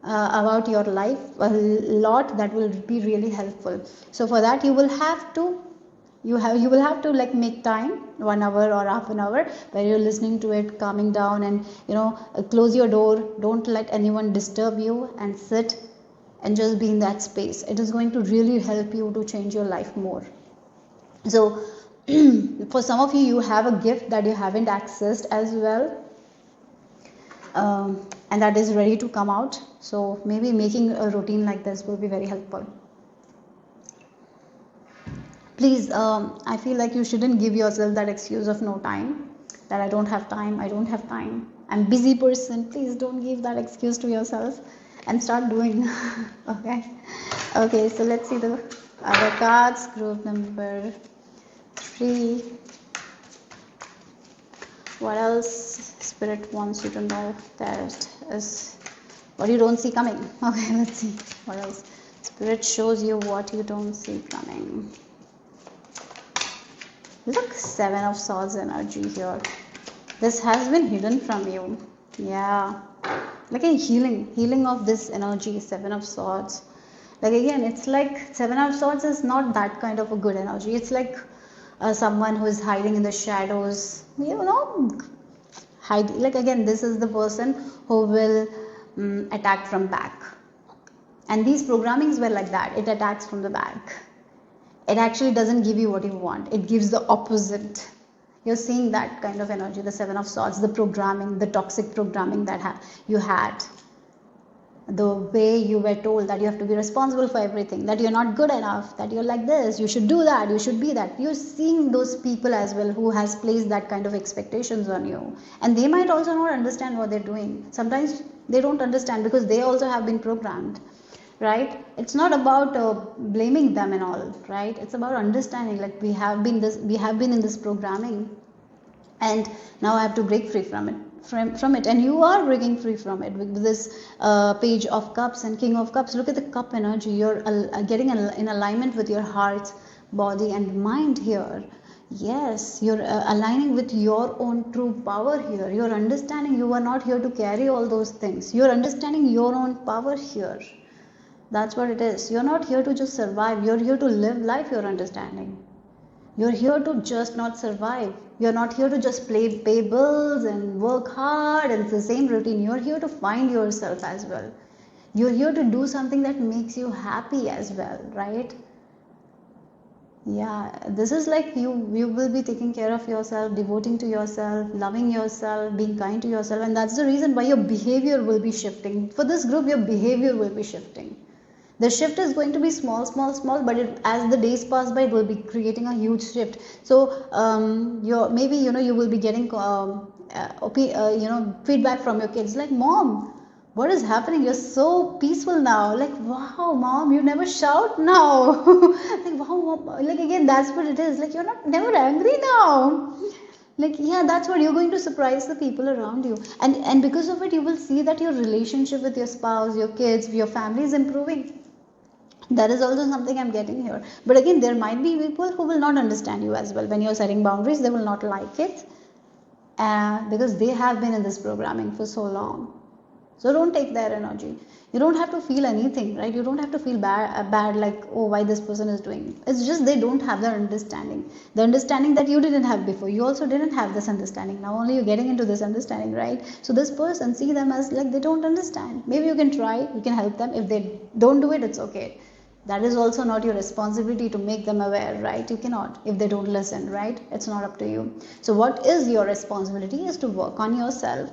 about your life, a lot that will be really helpful. So for that, you will have to like make time, 1 hour or half an hour, where you're listening to it, calming down, and close your door, don't let anyone disturb you, and sit and just be in that space. It is going to really help you to change your life more. So for some of you, you have a gift that you haven't accessed as well, and that is ready to come out. So maybe making a routine like this will be very helpful. Please, I feel like you shouldn't give yourself that excuse of no time, that I don't have time, I'm busy person. Please don't give that excuse to yourself and start doing. Okay, so let's see the other cards. Group number 3. What else Spirit wants you to know? There is what you don't see coming. Okay, let's see what else. Spirit shows you what you don't see coming. Look, Seven of Swords energy here. This has been hidden from you. Yeah. Like a healing of this energy, Seven of Swords. Like again, it's like Seven of Swords is not that kind of a good energy. It's like someone who is hiding in the shadows, you know, like again, this is the person who will attack from back. And these programmings were like that. It attacks from the back. It actually doesn't give you what you want. It gives the opposite. You're seeing that kind of energy, the Seven of Swords, the programming, the toxic programming that you had. The way you were told that you have to be responsible for everything, that you're not good enough, that you're like this, you should do that, you should be that. You're seeing those people as well who has placed that kind of expectations on you. And they might also not understand what they're doing. Sometimes they don't understand because they also have been programmed. Right? It's not about blaming them and all, right? It's about understanding, like we have been in this programming, and now I have to break free from it, and you are breaking free from it with this Page of Cups and King of Cups. Look at the cup energy. You're getting in alignment with your heart, body and mind here. Yes, you're aligning with your own true power here. You're understanding you are not here to carry all those things. You're understanding your own power here. That's what it is. You're not here to just survive. You're here to live life, you're understanding. You're here to just not survive. You're not here to just pay bills and work hard and it's the same routine. You're here to find yourself as well. You're here to do something that makes you happy as well, right? Yeah, this is like you will be taking care of yourself, devoting to yourself, loving yourself, being kind to yourself, and that's the reason why your behavior will be shifting. For this group, your behavior will be shifting. The shift is going to be small, but as the days pass by, it will be creating a huge shift. So maybe you will be getting feedback from your kids like, Mom, what is happening? You're so peaceful now. Like, wow, Mom, you never shout now. Like, wow, Mom. Like again, that's what it is. Like, you're never angry now. Like, yeah, that's what you're going to surprise the people around you, and because of it, you will see that your relationship with your spouse, your kids, your family is improving. That is also something I'm getting here. But again, there might be people who will not understand you as well. When you're setting boundaries, they will not like it because they have been in this programming for so long. So don't take their energy. You don't have to feel anything, right? You don't have to feel bad like, oh, why this person is doing it. It's just they don't have their understanding. The understanding that you didn't have before. You also didn't have this understanding. Now only you're getting into this understanding, right? So this person, see them as like they don't understand. Maybe you can try, you can help them. If they don't do it, it's okay. That is also not your responsibility to make them aware, right? You cannot if they don't listen, right? It's not up to you. So what is your responsibility is to work on yourself,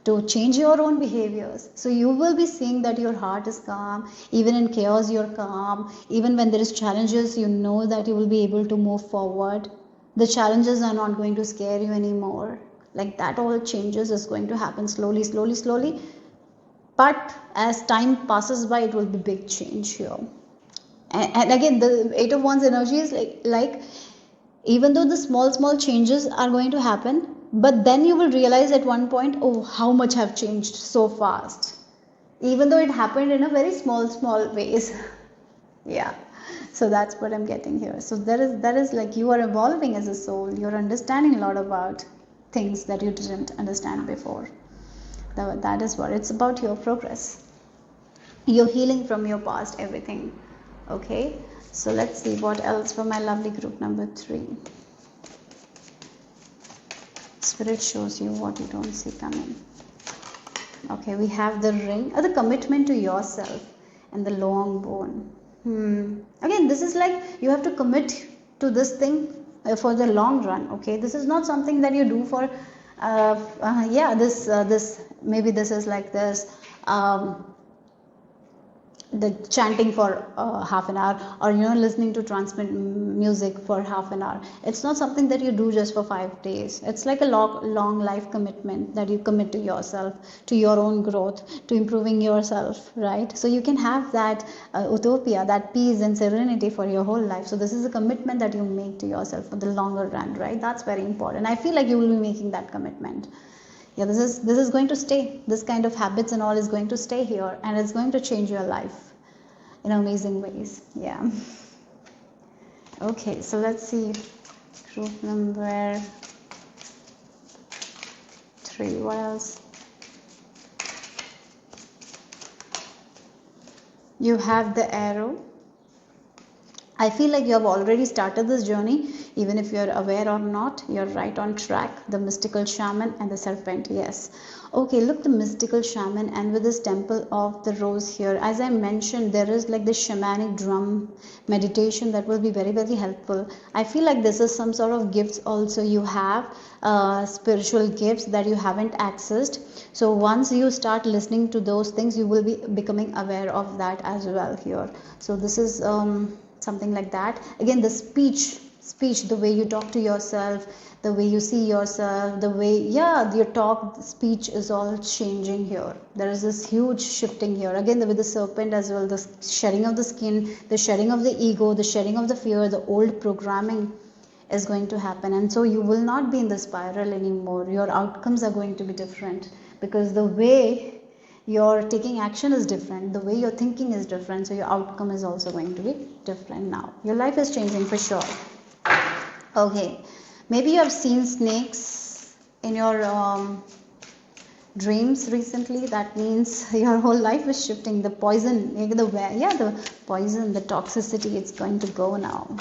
to change your own behaviors. So you will be seeing that your heart is calm. Even in chaos, you're calm. Even when there is challenges, you know that you will be able to move forward. The challenges are not going to scare you anymore. Like that all changes is going to happen slowly. But as time passes by, it will be big change here. And again, the Eight of Wands energy is like even though the small changes are going to happen, but then you will realize at one point, oh, how much have changed so fast, even though it happened in a very small ways. Yeah, so that's what I'm getting here. So that is like you are evolving as a soul. You're understanding a lot about things that you didn't understand before. That is what it's about, your progress. You're healing from your past, everything. Okay, so let's see what else for my lovely group number 3. Spirit shows you what you don't see coming. Okay, we have the ring, or the commitment to yourself, and the long bone. Again, this is like you have to commit to this thing for the long run. Okay, this is not something that you do for this maybe this is like this the chanting for half an hour, or listening to transmit music for half an hour. It's not something that you do just for 5 days. It's like a long life commitment that you commit to yourself, to your own growth, to improving yourself, right? So you can have that utopia, that peace and serenity for your whole life. So this is a commitment that you make to yourself for the longer run, right? That's very important. I feel like you will be making that commitment. Yeah, this is going to stay. This kind of habits and all is going to stay here, and it's going to change your life. in amazing ways. Yeah. Okay, so let's see group number 3. What else? You have the arrow. I feel like you have already started this journey, even if you're aware or not. You're right on track. The mystical shaman and the serpent. Yes. Okay, look, the mystical shaman, and with this temple of the rose here, as I mentioned, there is like the shamanic drum meditation that will be very, very helpful. I feel like this is some sort of gifts also you have, spiritual gifts that you haven't accessed. So once you start listening to those things, you will be becoming aware of that as well here. So this is something like that. Again, the speech, the way you talk to yourself, the way you see yourself, the way, yeah, your talk, speech is all changing here. There is this huge shifting here. Again, with the serpent as well, the shedding of the skin, the shedding of the ego, the shedding of the fear, the old programming is going to happen. And so you will not be in the spiral anymore. Your outcomes are going to be different, because the way you're taking action is different, the way you're thinking is different, so your outcome is also going to be different. Now your life is changing for sure. Okay, maybe you have seen snakes in your dreams recently. That means your whole life is shifting. The poison, the poison, the toxicity, it's going to go now.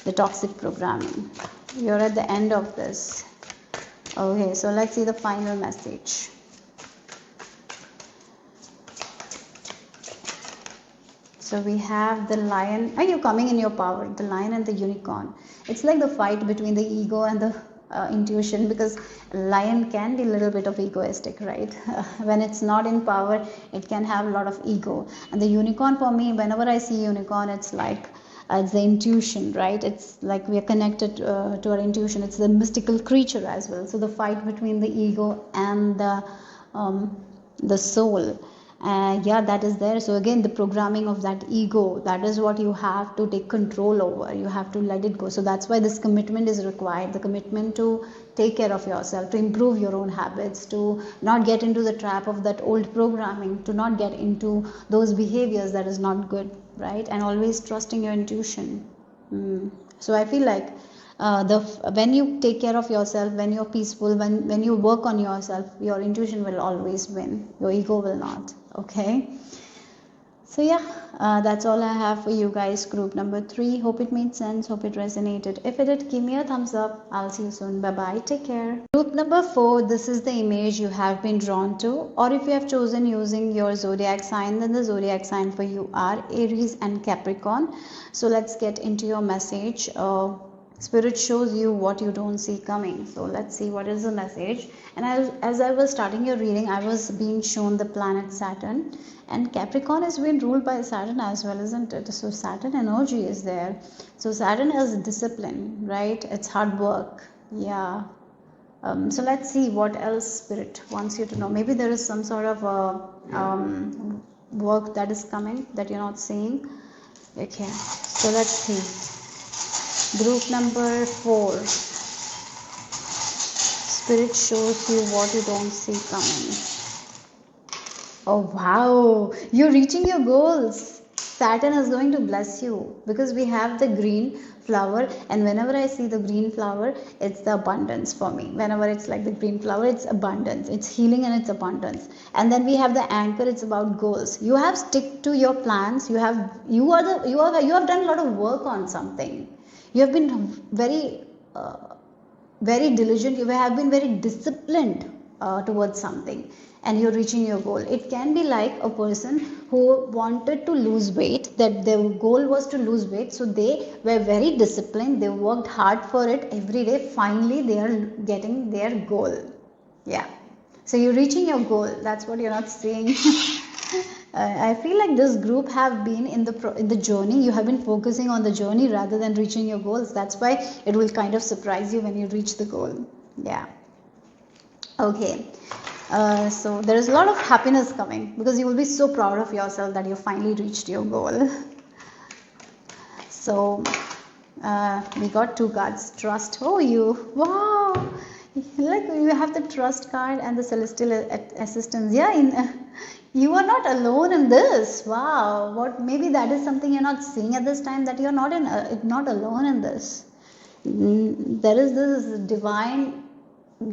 The toxic programming, you're at the end of this. Okay, so let's see the final message. So we have the lion. Are you coming in your power? The lion and the unicorn. It's like the fight between the ego and the intuition, because lion can be a little bit of egoistic, right? When it's not in power, it can have a lot of ego. And the unicorn, for me, whenever I see unicorn, it's like it's the intuition, right? It's like we are connected to our intuition. It's the mystical creature as well. So the fight between the ego and the soul. Yeah, that is there. So again, the programming of that ego, that is what you have to take control over. You have to let it go. So that's why this commitment is required, the commitment to take care of yourself, to improve your own habits, to not get into the trap of that old programming, to not get into those behaviors that is not good, right? And always trusting your intuition. So I feel like when you take care of yourself, when you're peaceful, when you work on yourself, your intuition will always win. Your ego will not. Okay. So yeah, that's all I have for you guys. Group number 3. Hope it made sense. Hope it resonated. If it did, give me a thumbs up. I'll see you soon. Bye bye. Take care. Group number 4. This is the image you have been drawn to, or if you have chosen using your zodiac sign, then the zodiac sign for you are Aries and Capricorn. So let's get into your message. Spirit shows you what you don't see coming. So let's see what is the message. And as I was starting your reading, I was being shown the planet Saturn, and Capricorn has been ruled by Saturn as well, isn't it? So Saturn energy is there. So Saturn is discipline, right? It's hard work. Yeah. So let's see what else Spirit wants you to know. Maybe there is some sort of work that is coming that you're not seeing. Okay, so let's see. Group number 4. Spirit shows you what you don't see coming. Oh wow, you're reaching your goals. Saturn is going to bless you, because we have the green flower, and whenever I see the green flower, it's the abundance for me. Whenever it's like the green flower, it's abundance, it's healing, and it's abundance. And then we have the anchor. It's about goals. You have stick to your plans. You have done a lot of work on something. You have been very diligent. You have been very disciplined towards something, and you're reaching your goal. It can be like a person who wanted to lose weight, that their goal was to lose weight, so they were very disciplined, they worked hard for it every day. Finally they are getting their goal. Yeah, so you're reaching your goal. That's what you're not seeing. I feel like this group have been in the journey. You have been focusing on the journey rather than reaching your goals. That's why it will kind of surprise you when you reach the goal. Yeah. Okay. So there is a lot of happiness coming, because you will be so proud of yourself that you finally reached your goal. So we got 2 cards. Trust. Oh, wow. Like you have the trust card and the celestial assistance. Yeah, you are not alone in this. Wow, what maybe that is something you're not seeing at this time, that you're not alone in this. There is this divine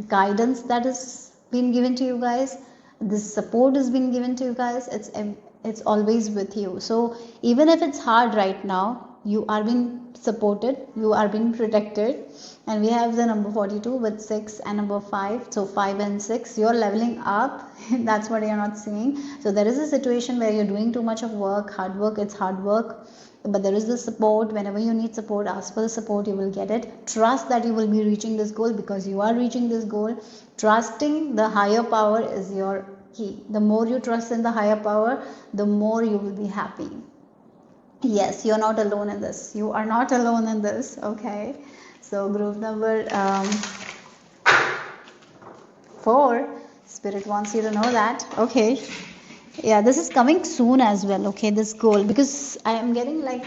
guidance that has been given to you guys. This support has been given to you guys. It's always with you. So even if it's hard right now, you are being supported, you are being protected. And we have the number 42 with 6 and number 5. So 5 and 6, you're leveling up. That's what you're not seeing. So there is a situation where you're doing too much of work, hard work. It's hard work, but there is the support. Whenever you need support, ask for the support, you will get it. Trust that you will be reaching this goal, because you are reaching this goal. Trusting the higher power is your key. The more you trust in the higher power, the more you will be happy. Yes, you're not alone in this. You are not alone in this. Okay, so group number 4, Spirit wants you to know that. Okay, yeah, this is coming soon as well. Okay, this goal, because I am getting like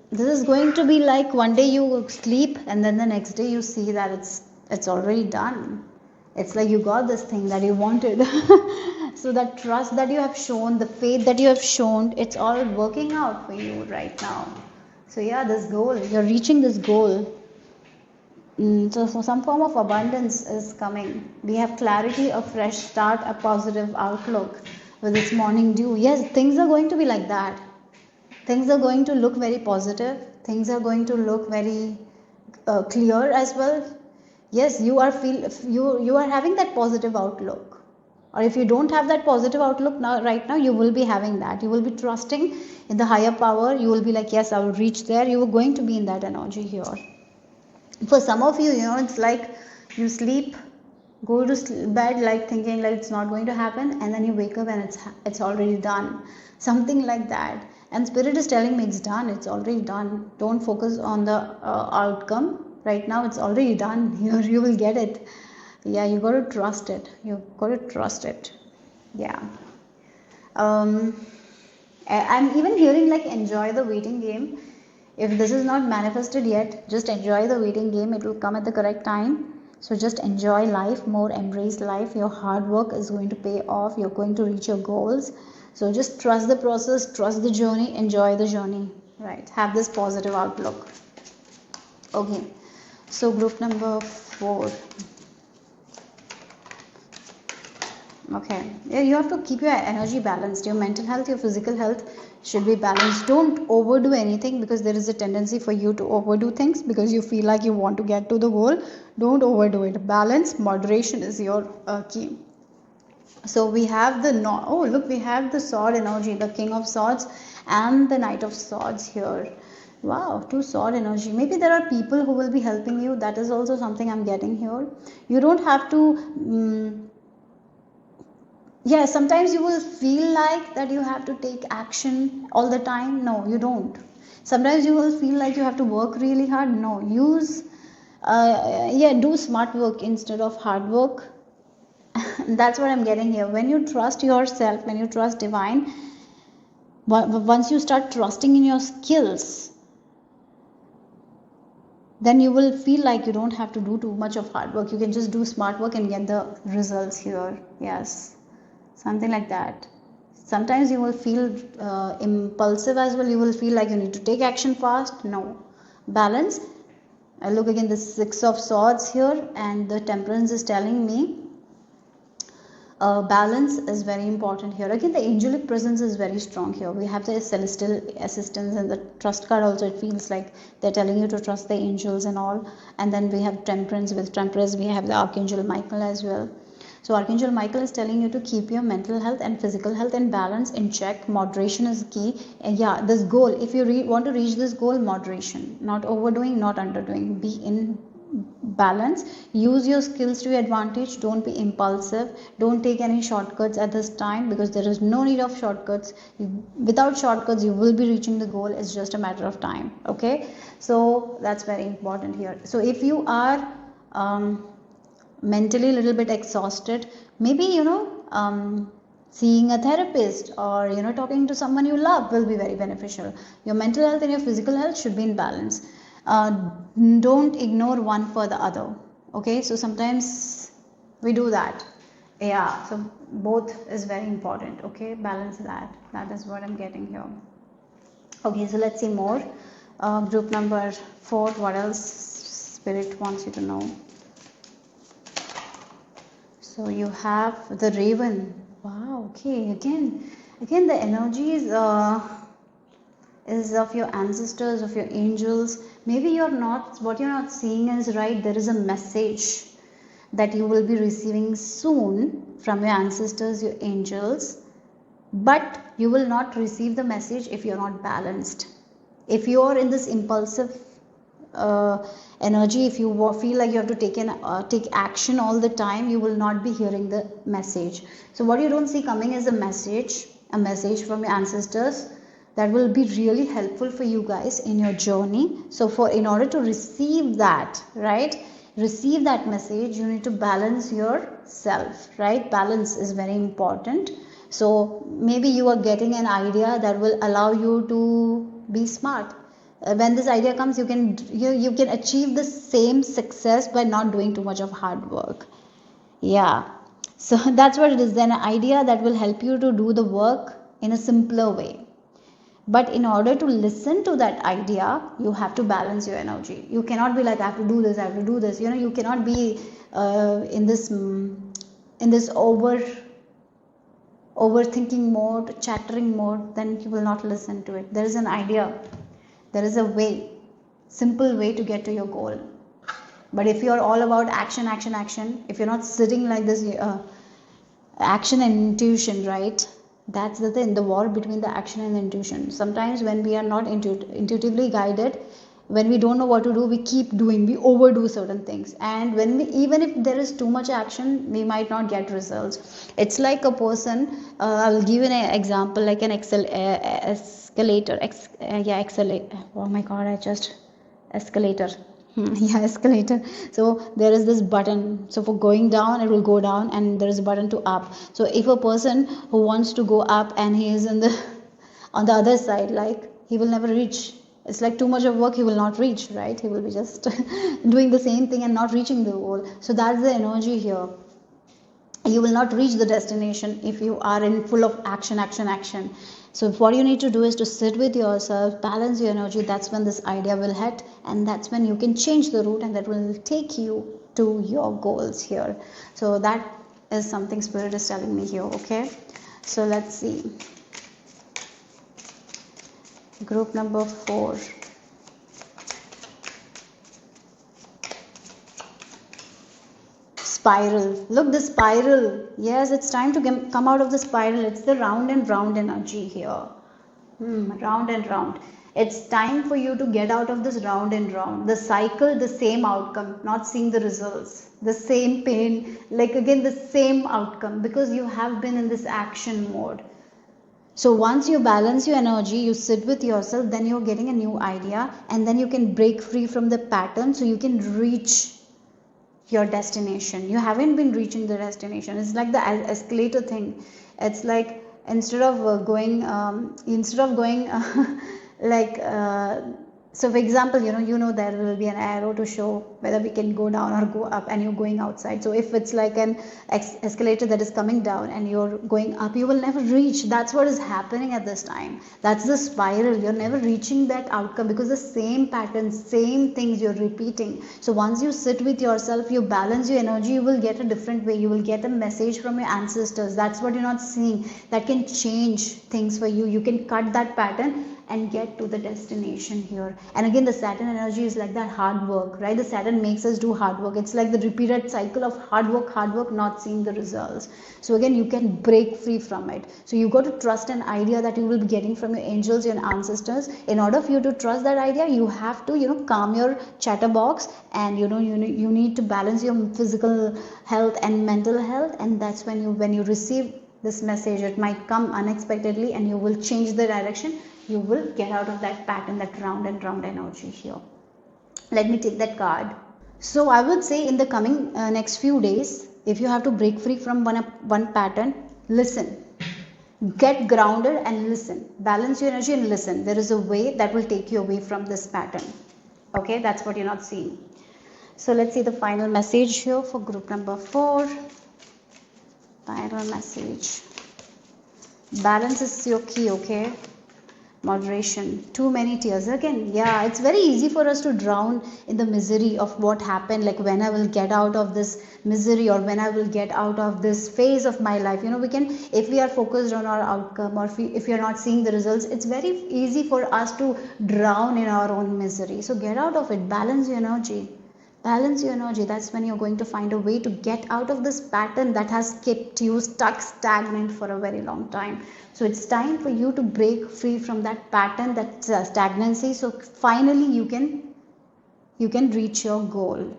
this is going to be like one day you sleep and then the next day you see that it's already done. It's like you got this thing that you wanted. So that trust that you have shown, the faith that you have shown, it's all working out for you right now. So yeah, this goal, you're reaching this goal. So some form of abundance is coming. We have clarity, a fresh start, a positive outlook with this morning dew. Yes, things are going to be like that. Things are going to look very positive. Things are going to look very clear as well. Yes, you are having that positive outlook. Or if you don't have that positive outlook now, right now, you will be having that. You will be trusting in the higher power. You will be like, yes, I will reach there. You are going to be in that energy here. For some of you, it's like you sleep, go to bed like thinking like it's not going to happen, and then you wake up and it's already done. Something like that. And Spirit is telling me it's done. It's already done. Don't focus on the outcome. Right now, it's already done. You will get it. Yeah, you got to trust it. You got to trust it. Yeah. I'm even hearing like enjoy the waiting game. If this is not manifested yet, just enjoy the waiting game. It will come at the correct time. So just enjoy life more, embrace life. Your hard work is going to pay off. You're going to reach your goals. So just trust the process, trust the journey, enjoy the journey. Right. Have this positive outlook. Okay. So group number 4. Okay. Yeah, you have to keep your energy balanced. Your mental health, your physical health should be balanced. Don't overdo anything, because there is a tendency for you to overdo things because you feel like you want to get to the goal. Don't overdo it. Balance, moderation is your key. So we have we have the sword energy, the King of Swords and the Knight of Swords here. Wow, 2 sword energy. Maybe there are people who will be helping you. That is also something I'm getting here. You don't have to sometimes you will feel like that you have to take action all the time. No, you don't. Sometimes you will feel like you have to work really hard. No, do smart work instead of hard work. That's what I'm getting here. When you trust yourself, when you trust divine, once you start trusting in your skills, then you will feel like you don't have to do too much of hard work. You can just do smart work and get the results here. Yes. Something like that. Sometimes you will feel impulsive as well. You will feel like you need to take action fast. No. Balance. I look again the 6 of Swords here, and the Temperance is telling me balance is very important here. Again, the angelic presence is very strong here. We have the celestial assistance and the trust card also. It feels like they're telling you to trust the angels and all. And then we have Temperance. With Temperance, we have the Archangel Michael as well. So Archangel Michael is telling you to keep your mental health and physical health in balance, in check. Moderation is key. And yeah, this goal, if you want to reach this goal, moderation. Not overdoing, not underdoing. Be in balance. Use your skills to your advantage. Don't be impulsive. Don't take any shortcuts at this time, because there is no need of shortcuts. Without shortcuts, you will be reaching the goal. It's just a matter of time. Okay. So that's very important here. So if you are mentally a little bit exhausted, maybe seeing a therapist or talking to someone you love will be very beneficial. Your mental health and your physical health should be in balance. Don't ignore one for the other. Okay, so sometimes we do that. Yeah, so both is very important. Okay, balance that. That is what I'm getting here. Okay, so let's see more. Group number 4, what else spirit wants you to know? So you have the raven. Wow, okay, again the energy is of your ancestors, of your angels. Maybe what you're not seeing is right. There is a message that you will be receiving soon from your ancestors, your angels, but you will not receive the message if you're not balanced. If you are in this impulsive energy, if you feel like you have to take action all the time, you will not be hearing the message. So what you don't see coming is a message from your ancestors that will be really helpful for you guys in your journey. So in order to receive that, right, receive that message, you need to balance yourself, right? Balance is very important. So maybe you are getting an idea that will allow you to be smart. When this idea comes, you can achieve the same success by not doing too much of hard work. Yeah, so that's what it is. Then an idea that will help you to do the work in a simpler way. But in order to listen to that idea, you have to balance your energy. You cannot be like, I have to do this, I have to do this. You cannot be in this overthinking mode, chattering mode. Then you will not listen to it. There is an idea, there is a way, simple way to get to your goal. But if you are all about action, if you're not sitting like this, action and intuition, right? That's the thing, the war between the action and the intuition. Sometimes when we are not intuitively guided, when we don't know what to do, we overdo certain things. And even if there is too much action, we might not get results. It's like a person, I'll give you an example, like an escalator. Oh my god, escalator. Yeah, escalator. So there is this button. So for going down, it will go down, and there is a button to up. So if a person who wants to go up and he is on the other side, like, he will never reach. It's like too much of work, he will not reach, right? He will be just doing the same thing and not reaching the goal. So that's the energy here. You will not reach the destination if you are in full of action. So what you need to do is to sit with yourself, balance your energy. That's when this idea will hit, and that's when you can change the route, and that will take you to your goals here. So that is something spirit is telling me here. Okay, so let's see. Group number 4. Spiral. Look, the spiral. Yes, it's time to come out of the spiral. It's the round and round energy here. Round and round. It's time for you to get out of this round and round. The cycle, the same outcome, not seeing the results. The same pain, like again the same outcome, because you have been in this action mode. So once you balance your energy, you sit with yourself, then you're getting a new idea, and then you can break free from the pattern, so you can reach your destination. You haven't been reaching the destination. It's like the escalator thing. It's like instead of going like so for example, there will be an arrow to show whether we can go down or go up, and you're going outside. So if it's like an escalator that is coming down and you're going up, you will never reach. That's what is happening at this time. That's the spiral. You're never reaching that outcome, because the same patterns, same things you're repeating. So once you sit with yourself, you balance your energy, you will get a different way. You will get a message from your ancestors. That's what you're not seeing. That can change things for you. You can cut that pattern and get to the destination here. And again, the Saturn energy is like that hard work, right? The Saturn makes us do hard work. It's like the repeated cycle of hard work, not seeing the results. So again, you can break free from it. So you got to trust an idea that you will be getting from your angels, your ancestors. In order for you to trust that idea, you have to, calm your chatterbox, and you need to balance your physical health and mental health. And that's when you receive this message, it might come unexpectedly, and you will change the direction. You will get out of that pattern, that round and round energy here. Let me take that card. So I would say in the coming next few days, if you have to break free from one pattern, listen. Get grounded and listen. Balance your energy and listen. There is a way that will take you away from this pattern. Okay, that's what you're not seeing. So let's see the final message here for group number 4. Final message. Balance is your key, okay? Moderation. Too many tears. Again, yeah, it's very easy for us to drown in the misery of what happened, like when I will get out of this misery, or when I will get out of this phase of my life. You know, we can, if we are focused on our outcome, or if we are not seeing the results, it's very easy for us to drown in our own misery. So get out of it. Balance your energy. Balance your energy. That's when you're going to find a way to get out of this pattern that has kept you stuck, stagnant for a very long time. So it's time for you to break free from that pattern, that stagnancy. So finally you can reach your goal.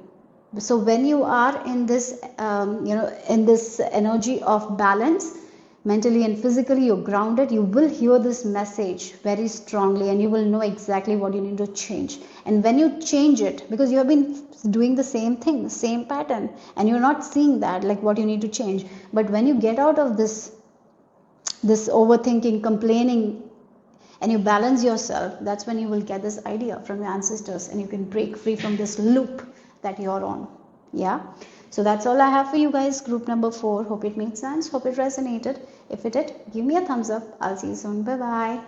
So when you are in this in this energy of balance, mentally and physically, you're grounded, you will hear this message very strongly, and you will know exactly what you need to change. And when you change it, because you have been doing the same thing, the same pattern, and you're not seeing that, like what you need to change. But when you get out of this overthinking, complaining, and you balance yourself, that's when you will get this idea from your ancestors, and you can break free from this loop that you're on. Yeah, so that's all I have for you guys, group number 4. Hope it made sense, hope it resonated. If it did, give me a thumbs up. I'll see you soon. Bye bye.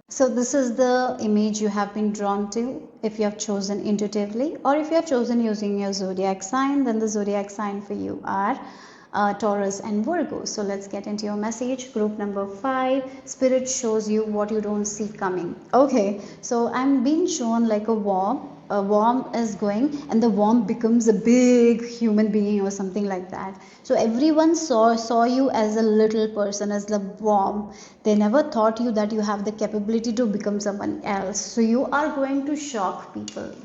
So this is the image you have been drawn to. If you have chosen intuitively, or if you have chosen using your zodiac sign, then the zodiac sign for you are Taurus and Virgo. So let's get into your message. Group number 5. Spirit shows you what you don't see coming. Okay, so I'm being shown like a worm. A worm is going, and the worm becomes a big human being or something like that. So everyone saw you as a little person, as the worm. They never thought you that you have the capability to become someone else. So you are going to shock people.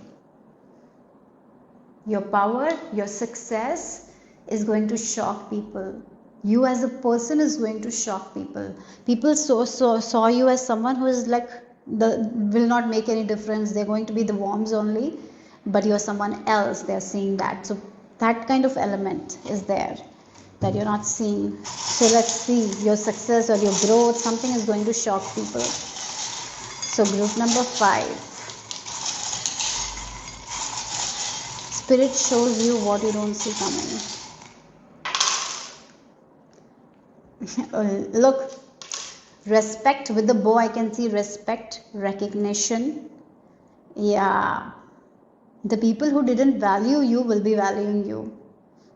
Your power, your success is going to shock people. You as a person is going to shock people. People saw you as someone who is like, will not make any difference. They're going to be the worms only, but you're someone else. They're seeing that. So that kind of element is there that you're not seeing. So let's see your success or your growth. Something is going to shock people. So group number 5. Spirit shows you what you don't see coming. Look, respect with the bow. I can see respect, recognition. Yeah, the people who didn't value you will be valuing you.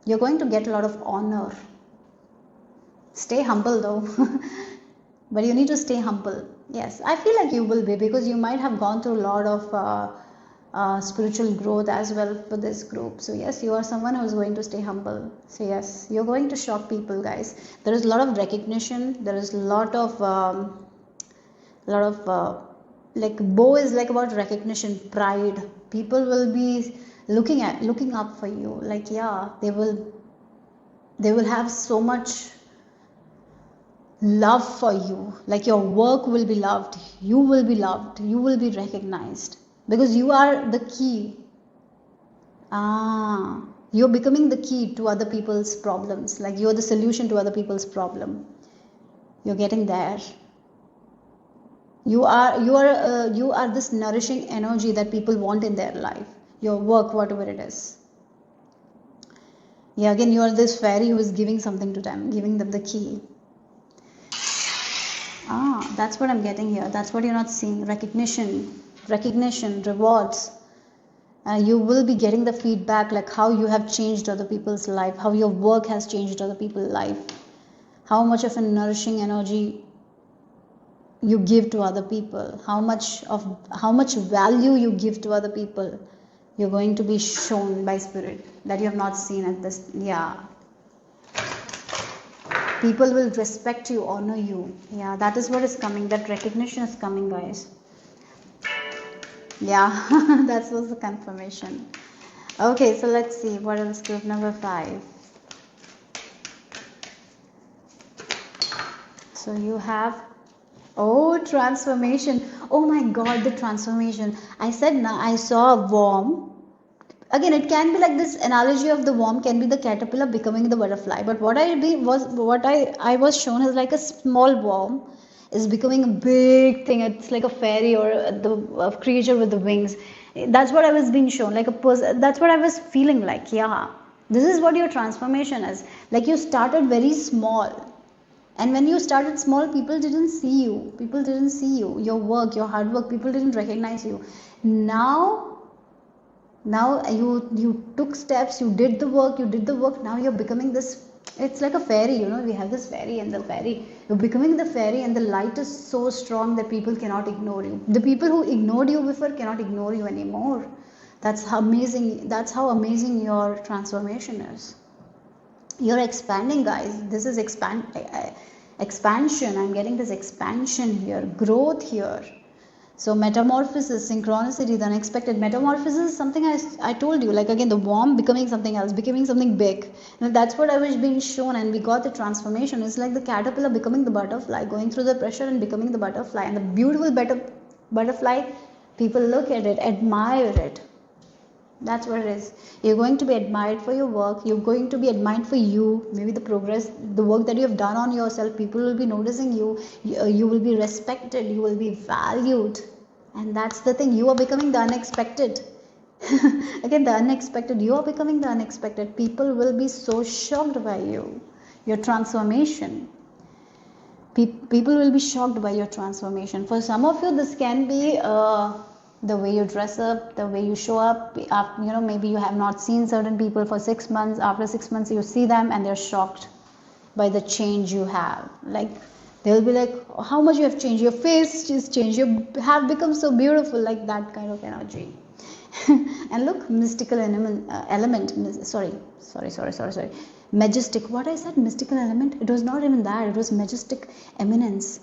You're going to get a lot of honor. Stay humble though. But you need to stay humble. Yes, I feel like you will be, because you might have gone through a lot of spiritual growth as well for this group. So yes, you are someone who is going to stay humble. So yes, you're going to shock people, guys. There is a lot of recognition. There is a lot of like bow is like about recognition, pride. People will be looking up for you. Like, yeah, they will have so much love for you. Like your work will be loved. You will be loved. You will be recognized. Because you are the key. You're becoming the key to other people's problems. Like you're the solution to other people's problem. You're getting there. You are this nourishing energy that people want in their life. Your work, whatever it is. Yeah, again, you are this fairy who is giving something to them, giving them the key. That's what I'm getting here. That's what you're not seeing. Recognition, rewards. You will be getting the feedback, like how you have changed other people's life, how your work has changed other people's life, how much of a nourishing energy you give to other people, how much value you give to other people. You're going to be shown by spirit that you have not seen at this. Yeah. People will respect you, honor you. Yeah, that is what is coming. That recognition is coming, guys. Yeah, that was the confirmation. Okay, so let's see what else. Group number 5. So you have, transformation. Oh my God, the transformation. I said now I saw a worm. Again, it can be like this analogy of the worm can be the caterpillar becoming the butterfly. But what I was shown is like a small worm is becoming a big thing. It's like a fairy or a creature with the wings. That's what I was being shown, like a person. That's what I was feeling like. Yeah, this is what your transformation is. Like you started very small, and when you started small, people didn't see you. People didn't see you. Your work, your hard work. People didn't recognize you. Now you took steps. You did the work. You did the work. Now you're becoming this. It's like a fairy, we have this fairy, and the fairy, you're becoming the fairy, and the light is so strong that people cannot ignore you. The people who ignored you before cannot ignore you anymore. That's how amazing your transformation is. You're expanding, guys. This is expansion. I'm getting this expansion here, growth here. So metamorphosis, synchronicity, the unexpected. Metamorphosis is something I told you, like again, the worm becoming something else, becoming something big. That's what I was being shown, and we got the transformation. It's like the caterpillar becoming the butterfly, going through the pressure and becoming the butterfly. And the beautiful butterfly, people look at it, admire it. That's what it is. You're going to be admired for your work. You're going to be admired for you. Maybe the progress, the work that you have done on yourself, people will be noticing you. You will be respected. You will be valued. And that's the thing. You are becoming the unexpected. Again, the unexpected. You are becoming the unexpected. People will be so shocked by you. Your transformation. People will be shocked by your transformation. For some of you, this can be the way you dress up, the way you show up. Maybe you have not seen certain people for 6 months. After 6 months, you see them and they're shocked by the change you have. Like they'll be like, how much you have changed. Your face is changed. You have become so beautiful, like that kind of energy. And look, mystical element. Sorry. Majestic. What I said, mystical element? It was not even that. It was majestic eminence.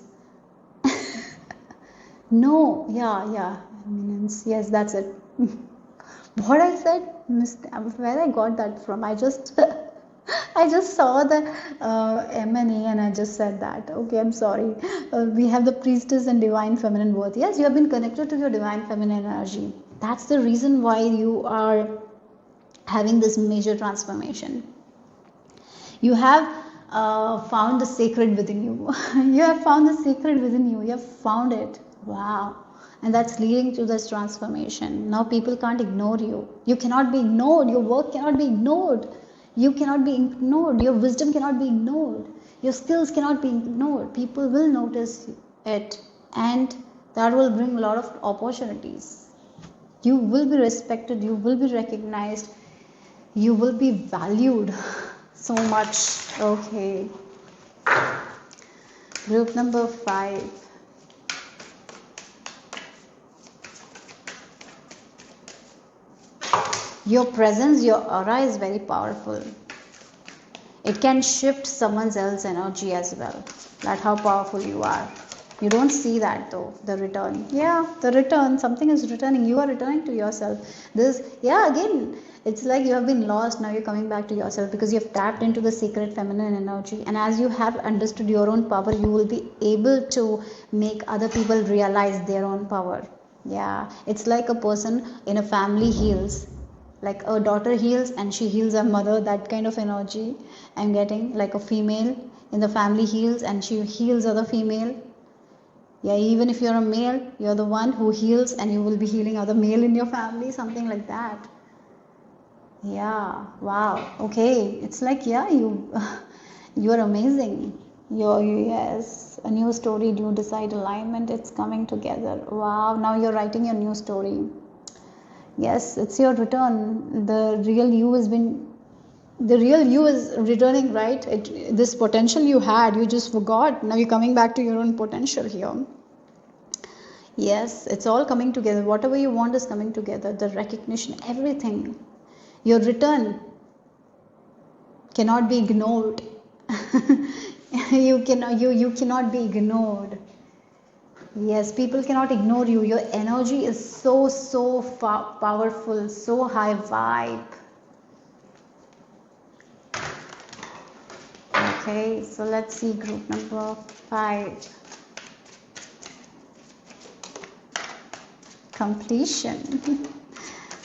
No, yeah. Eminence. Yes, that's it. What I said, where I got that from? I just saw the M&E and I just said that. Okay, I'm sorry. We have the priestess and divine feminine birth. Yes, you have been connected to your divine feminine energy. That's the reason why you are having this major transformation. You have found the sacred within you. You have found the sacred within you. You have found it. Wow. And that's leading to this transformation. Now people can't ignore you. You cannot be ignored. Your work cannot be ignored. You cannot be ignored. Your wisdom cannot be ignored. Your skills cannot be ignored. People will notice it, and that will bring a lot of opportunities. You will be respected. You will be recognized. You will be valued so much. Okay. Group number 5. Your presence, your aura is very powerful. It can shift someone else's energy as well. That's how powerful you are. You don't see that though, the return. Yeah, the return, something is returning. You are returning to yourself. Again, it's like you have been lost. Now you're coming back to yourself because you have tapped into the sacred feminine energy. And as you have understood your own power, you will be able to make other people realize their own power. Yeah, it's like a person in a family heals. Like a daughter heals and she heals her mother, that kind of energy I'm getting. Like a female in the family heals and she heals other female. Yeah, even if you're a male, you're the one who heals and you will be healing other male in your family, something like that. Yeah, wow. Okay, it's like, yeah, you're amazing. Yes, a new story, you decide alignment, it's coming together. Wow, now you're writing your new story. Yes, it's your return. The real you is returning, right? This potential you had, you just forgot. Now you're coming back to your own potential here. Yes, it's all coming together. Whatever you want is coming together. The recognition, everything. Your return cannot be ignored. You cannot be ignored. Yes, people cannot ignore you. Your energy is so powerful, so high vibe. Okay, so let's see group number 5. Completion.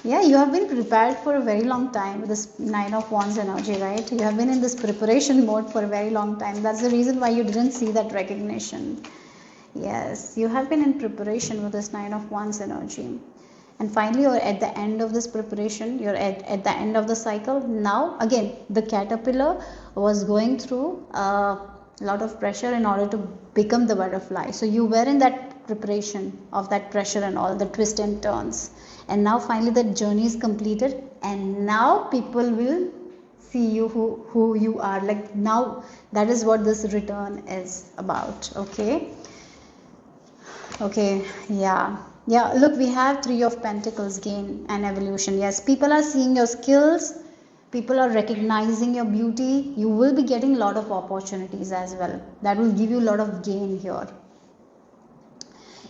Yeah, you have been prepared for a very long time with this 9 of Wands energy, right? You have been in this preparation mode for a very long time. That's the reason why you didn't see that recognition. Yes, you have been in preparation with this 9 of Wands energy. And finally you're at the end of this preparation, you're at the end of the cycle. Now again the caterpillar was going through a lot of pressure in order to become the butterfly. So you were in that preparation of that pressure and all the twists and turns, and now finally that journey is completed, and now people will see you who you are. Like now that is what this return is about. Okay, yeah, look, we have Three of Pentacles, gain and evolution. Yes, people are seeing your skills, people are recognizing your beauty. You will be getting a lot of opportunities as well, that will give you a lot of gain here.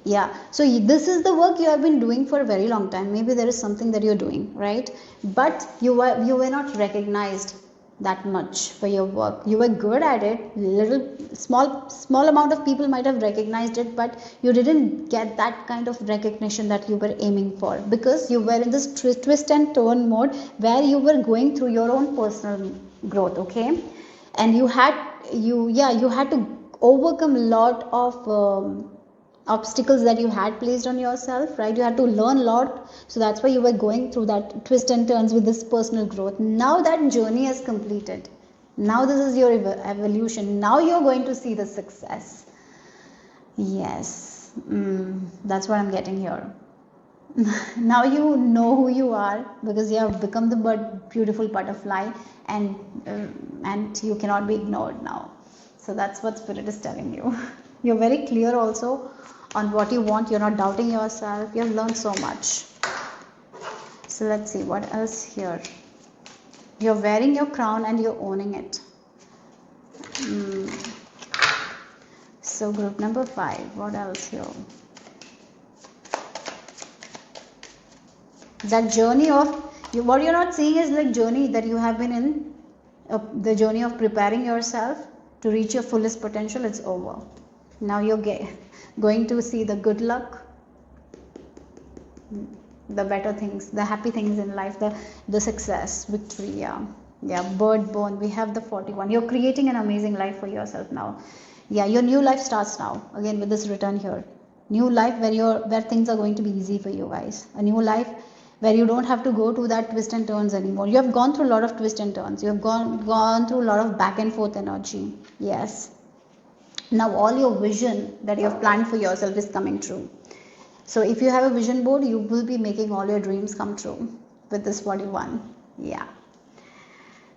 Yeah, so this is the work you have been doing for a very long time. Maybe there is something that you're doing, right? But you were not recognized that much for your work. You were good at it, little small amount of people might have recognized it, but you didn't get that kind of recognition that you were aiming for, because you were in this twist and turn mode where you were going through your own personal growth. Okay, and you had to overcome a lot of obstacles that you had placed on yourself, right? You had to learn a lot, so that's why you were going through that twist and turns with this personal growth. Now that journey is completed, now this is your evolution, now you're going to see the success. Yes, that's what I'm getting here. Now you know who you are, because you have become the beautiful butterfly, and you cannot be ignored now. So that's what spirit is telling you. You're very clear also on what you want. You're not doubting yourself. You've learned so much. So let's see what else here. You're wearing your crown and you're owning it. So group number 5, what else here? That journey of what you're not seeing is like journey that you have been in, the journey of preparing yourself to reach your fullest potential. It's over. Now you're going to see the good luck, the better things, the happy things in life, the success, victory. Yeah, bird born. We have the 41. You're creating an amazing life for yourself now. Yeah, your new life starts now. Again with this return here, new life where things are going to be easy for you guys. A new life where you don't have to go to that twist and turns anymore. You have gone through a lot of twist and turns. You have gone through a lot of back and forth energy. Yes. Now all your vision that you have planned for yourself is coming true. So if you have a vision board, you will be making all your dreams come true with this 41. Yeah.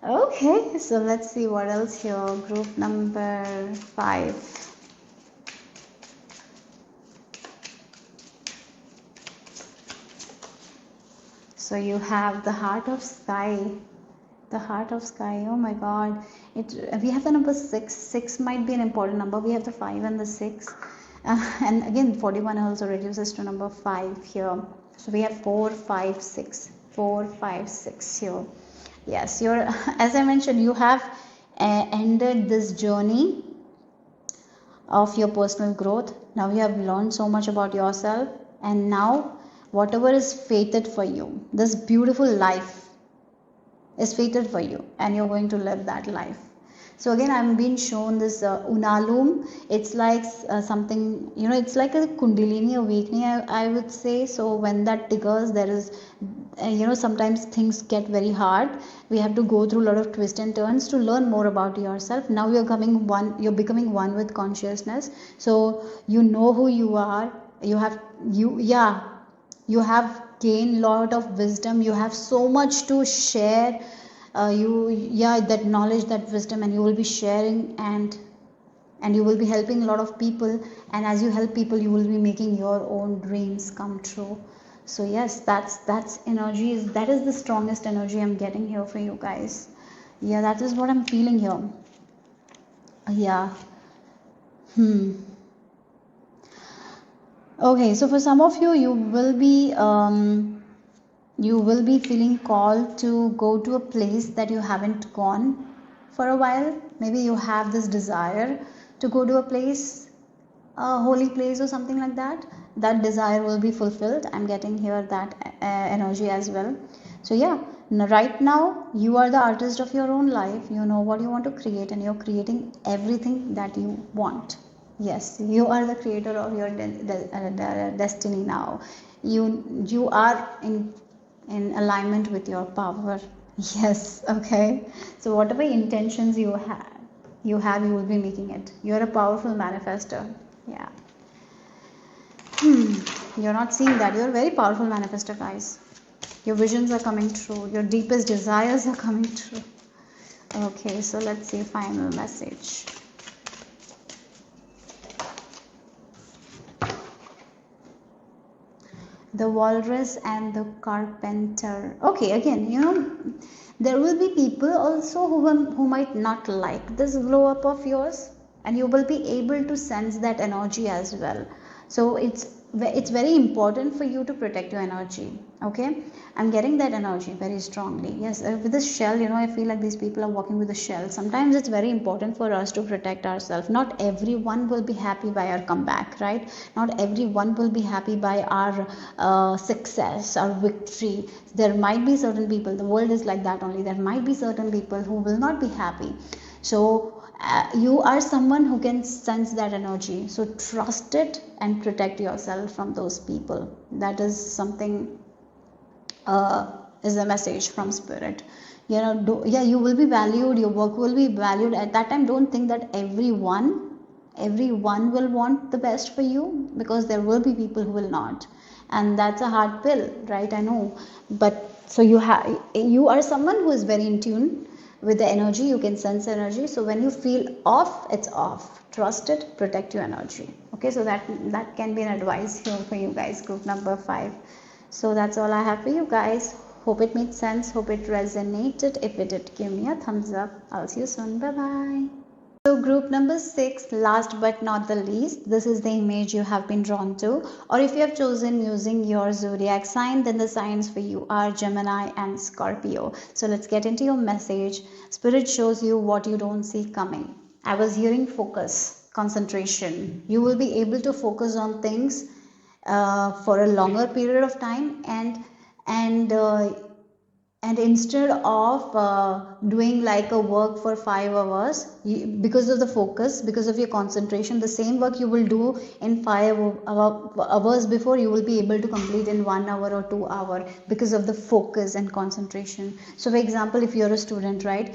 Okay, so let's see what else here. Group number 5. So you have the heart of sky. The heart of sky. Oh my God. We have the number 6. 6 might be an important number. We have the 5 and the 6. And again 41 also reduces to number 5 here. So we have 4, 5, 6. 4, 5, 6 here. Yes, as I mentioned, you have ended this journey of your personal growth. Now you have learned so much about yourself, and now whatever is fated for you, this beautiful life is fated for you, and you're going to live that life. So again, I'm being shown this unalum. It's like something, it's like a kundalini awakening, I would say. So when that triggers, there is, sometimes things get very hard. We have to go through a lot of twists and turns to learn more about yourself. Now you're becoming one with consciousness. So you know who you are. You have gained a lot of wisdom. You have so much to share. That knowledge, that wisdom, and you will be sharing, and you will be helping a lot of people, and as you help people, you will be making your own dreams come true. So yes, that's energy, that is the strongest energy I'm getting here for you guys. Yeah, that is what I'm feeling here. Yeah. Okay, so for some of you, you will be feeling called to go to a place that you haven't gone for a while. Maybe you have this desire to go to a place, a holy place or something like that. That desire will be fulfilled. I'm getting here that energy as well. So yeah, right now you are the artist of your own life. You know what you want to create, and you're creating everything that you want. Yes, you are the creator of your destiny now. You are in alignment with your power. Yes, okay. So whatever intentions you will be making it. You're a powerful manifester. Yeah. You're not seeing that. You're a very powerful manifester, guys. Your visions are coming true. Your deepest desires are coming true. Okay, so let's see final message. The walrus and the carpenter. Okay, again, there will be people also who might not like this glow up of yours, and you will be able to sense that energy as well. So it's very important for you to protect your energy. Okay, I'm getting that energy very strongly. Yes, with this shell, I feel like these people are walking with a shell. Sometimes it's very important for us to protect ourselves. Not everyone will be happy by our comeback, right? Not everyone will be happy by our success, our victory. There might be certain people, the world is like that only, there might be certain people who will not be happy. So you are someone who can sense that energy, so trust it and protect yourself from those people. That is something, is a message from spirit. You will be valued, your work will be valued. At that time, don't think that everyone will want the best for you, because there will be people who will not, and that's a hard pill, right? I know, but so you are someone who is very in tune with the energy. You can sense energy, so when you feel off, it's off. Trust it, protect your energy. Okay, so that can be an advice here for you guys, group number 5. So that's all I have for you guys. Hope it made sense, hope it resonated. If it did, give me a thumbs up. I'll see you soon. Bye bye. So group number 6, last but not the least, this is the image you have been drawn to, or if you have chosen using your zodiac sign, then the signs for you are Gemini and Scorpio. So let's get into your message. Spirit shows you what you don't see coming. I was hearing focus, concentration. You will be able to focus on things for a longer period of time, and instead of doing like a work for 5 hours, because of the focus, because of your concentration, the same work you will do in 5 hours before, you will be able to complete in 1 hour or 2 hours, because of the focus and concentration. So for example, if you're a student, right,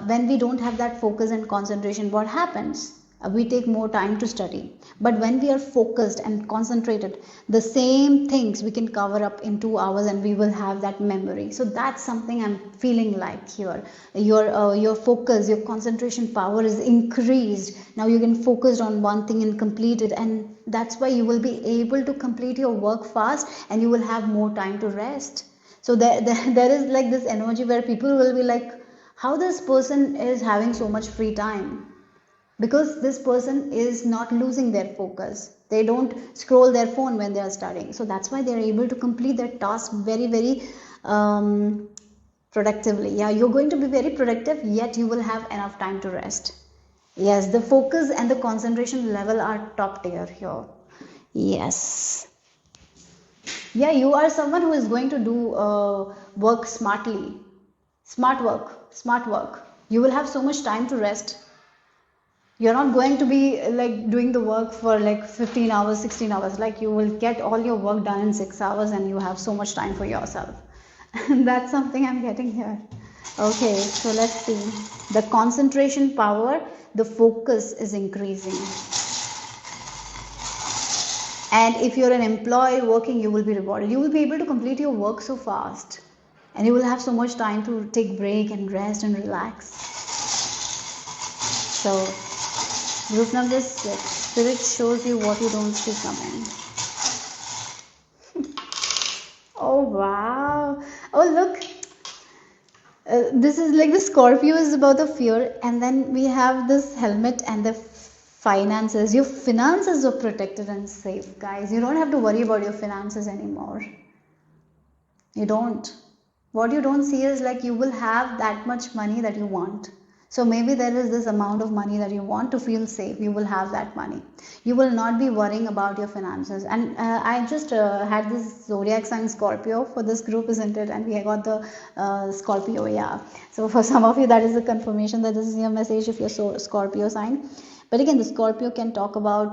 when we don't have that focus and concentration, what happens? We take more time to study. But when we are focused and concentrated, the same things we can cover up in 2 hours, and we will have that memory. So that's something I'm feeling like here. Your focus, your concentration power is increased. Now you can focus on one thing and complete it, and that's why you will be able to complete your work fast, and you will have more time to rest. So there is like this energy where people will be like, how this person is having so much free time? Because this person is not losing their focus. They don't scroll their phone when they are studying. So that's why they're able to complete their task very, very productively. Yeah, you're going to be very productive, yet you will have enough time to rest. Yes, the focus and the concentration level are top tier here. Yes. Yeah, you are someone who is going to do work smartly. Smart work. You will have so much time to rest. You're not going to be like doing the work for like 15 hours, 16 hours. Like you will get all your work done in 6 hours, and you have so much time for yourself. And that's something I'm getting here. Okay, so let's see. The concentration power, the focus is increasing. And if you're an employee working, you will be rewarded. You will be able to complete your work so fast. And you will have so much time to take break and rest and relax. So group number 6, spirit shows you what you don't see coming. Oh wow. Oh look, this is like the Scorpio is about the fear, and then we have this helmet and the finances. Your finances are protected and safe, guys. You don't have to worry about your finances anymore. You don't. What you don't see is like you will have that much money that you want. So maybe there is this amount of money that you want to feel safe. You will have that money. You will not be worrying about your finances. And I just had this zodiac sign Scorpio for this group, isn't it? And we got the Scorpio, yeah. So for some of you, that is a confirmation that this is your message if you're Scorpio sign. But again, the Scorpio can talk about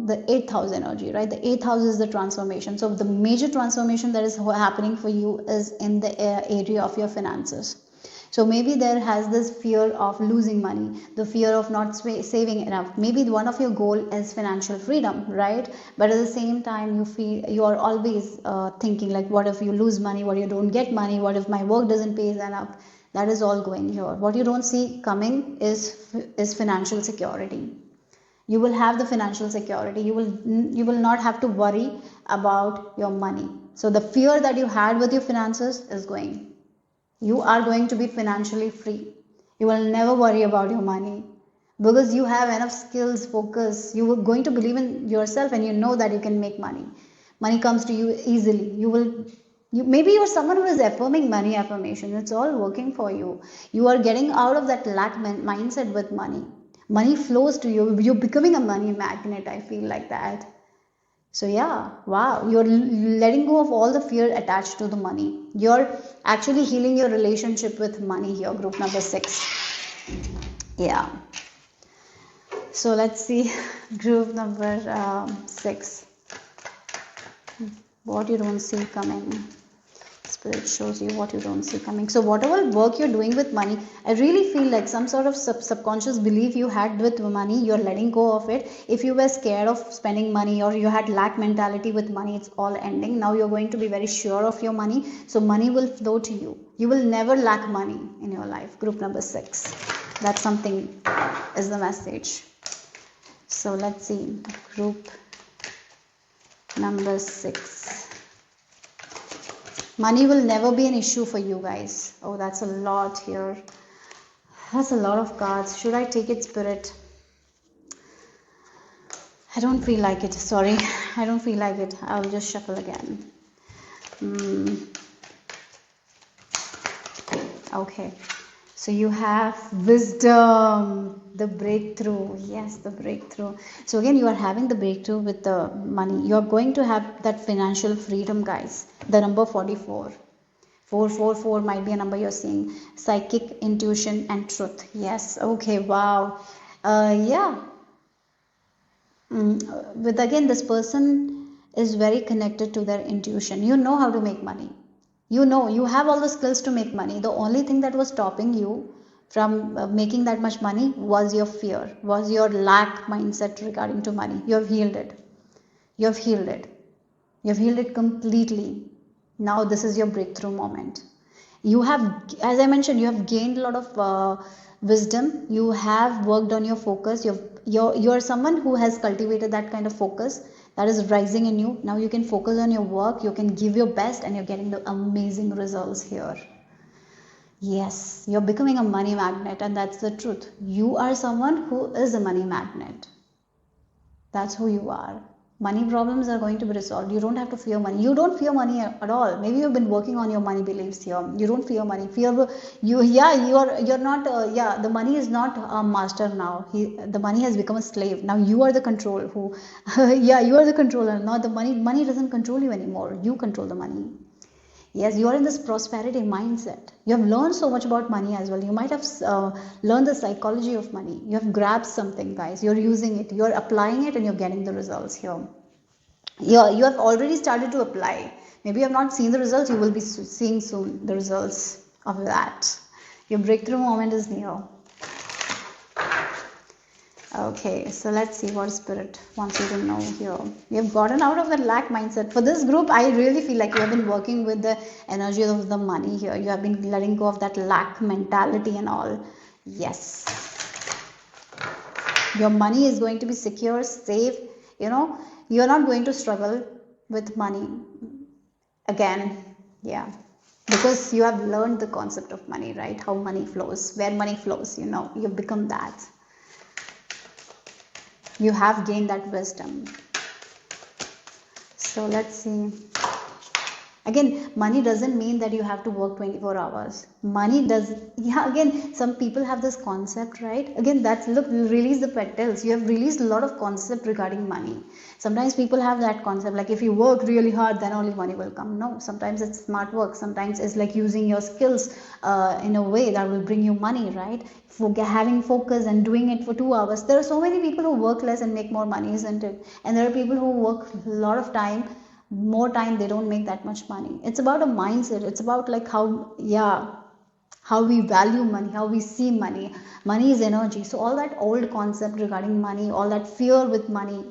the 8th house energy, right? The 8th house is the transformation. So the major transformation that is happening for you is in the area of your finances. So maybe there has this fear of losing money, the fear of not saving enough. Maybe one of your goal is financial freedom, right? But at the same time, you feel you are always thinking like, what if you lose money? What if you don't get money? What if my work doesn't pay enough? That is all going here. What you don't see coming is financial security. You will have the financial security. You will not have to worry about your money. So the fear that you had with your finances is going. You are going to be financially free. You will never worry about your money because you have enough skills, focus. You are going to believe in yourself and you know that you can make money. Money comes to you easily. Maybe you're someone who is affirming money affirmation. It's all working for you. You are getting out of that lack mindset with money. Money flows to you. You're becoming a money magnet. I feel like that. So yeah, wow, you're letting go of all the fear attached to the money. You're actually healing your relationship with money here, group number 6. Yeah. So let's see, group number 6. What you don't see coming. Spirit shows you what you don't see coming. So whatever work you're doing with money, I really feel like some sort of subconscious belief you had with money, you're letting go of it. If you were scared of spending money or you had lack mentality with money, it's all ending. Now you're going to be very sure of your money. So money will flow to you. You will never lack money in your life. Group number 6. That's something is the message. So let's see. Group number 6. Money will never be an issue for you guys. Oh, that's a lot here. That's a lot of cards. Should I take it, Spirit? I don't feel like it. Sorry. I don't feel like it. I'll just shuffle again. Okay. So you have wisdom, the breakthrough. Yes, the breakthrough. So again, you are having the breakthrough with the money. You are going to have that financial freedom, guys. The number 44. 444 might be a number you're seeing. Psychic, intuition, and truth. Yes. Okay. Wow. Yeah. With again, this person is very connected to their intuition. You know how to make money. You know, you have all the skills to make money. The only thing that was stopping you from making that much money was your fear, was your lack mindset regarding to money. You have healed it. You have healed it. You have healed it completely. Now this is your breakthrough moment. You have, as I mentioned, you have gained a lot of wisdom. You have worked on your focus. You're someone who has cultivated that kind of focus that is rising in you. Now you can focus on your work, you can give your best, and you're getting the amazing results here. Yes, you're becoming a money magnet, and that's the truth. You are someone who is a money magnet. That's who you are. Money problems are going to be resolved. You don't have to fear money. You don't fear money at all. Maybe you've been working on your money beliefs here. You don't fear money. You're not. The money is not a master now. The money has become a slave. Now you are the control. You are the controller. Not the money. Money doesn't control you anymore. You control the money. Yes, you are in this prosperity mindset. You have learned so much about money as well. You might have learned the psychology of money. You have grabbed something, guys. You're using it. You're applying it and you're getting the results here. You have already started to apply. Maybe you have not seen the results. You will be seeing soon the results of that. Your breakthrough moment is near. Okay, so let's see what Spirit wants you to know here. You have gotten out of the lack mindset. For this group, I really feel like you have been working with the energy of the money here. You have been letting go of that lack mentality and all. Yes. Your money is going to be secure, safe. You know, you're not going to struggle with money again. Yeah. Because you have learned the concept of money, right? How money flows, where money flows, you know, you've become that. You have gained that wisdom. So let's see. Again, money doesn't mean that you have to work 24 hours. Money does, yeah, again, some people have this concept, right? Again, that's, look, you release the petals. You have released a lot of concept regarding money. Sometimes people have that concept, like if you work really hard, then only money will come. No, sometimes it's smart work. Sometimes it's like using your skills in a way that will bring you money, right? For having focus and doing it for 2 hours. There are so many people who work less and make more money, isn't it? And there are people who work a lot of time, more time, they don't make that much money. It's about a mindset. It's about like how, yeah, how we value money, how we see money. Money is energy. So all that old concept regarding money, all that fear with money,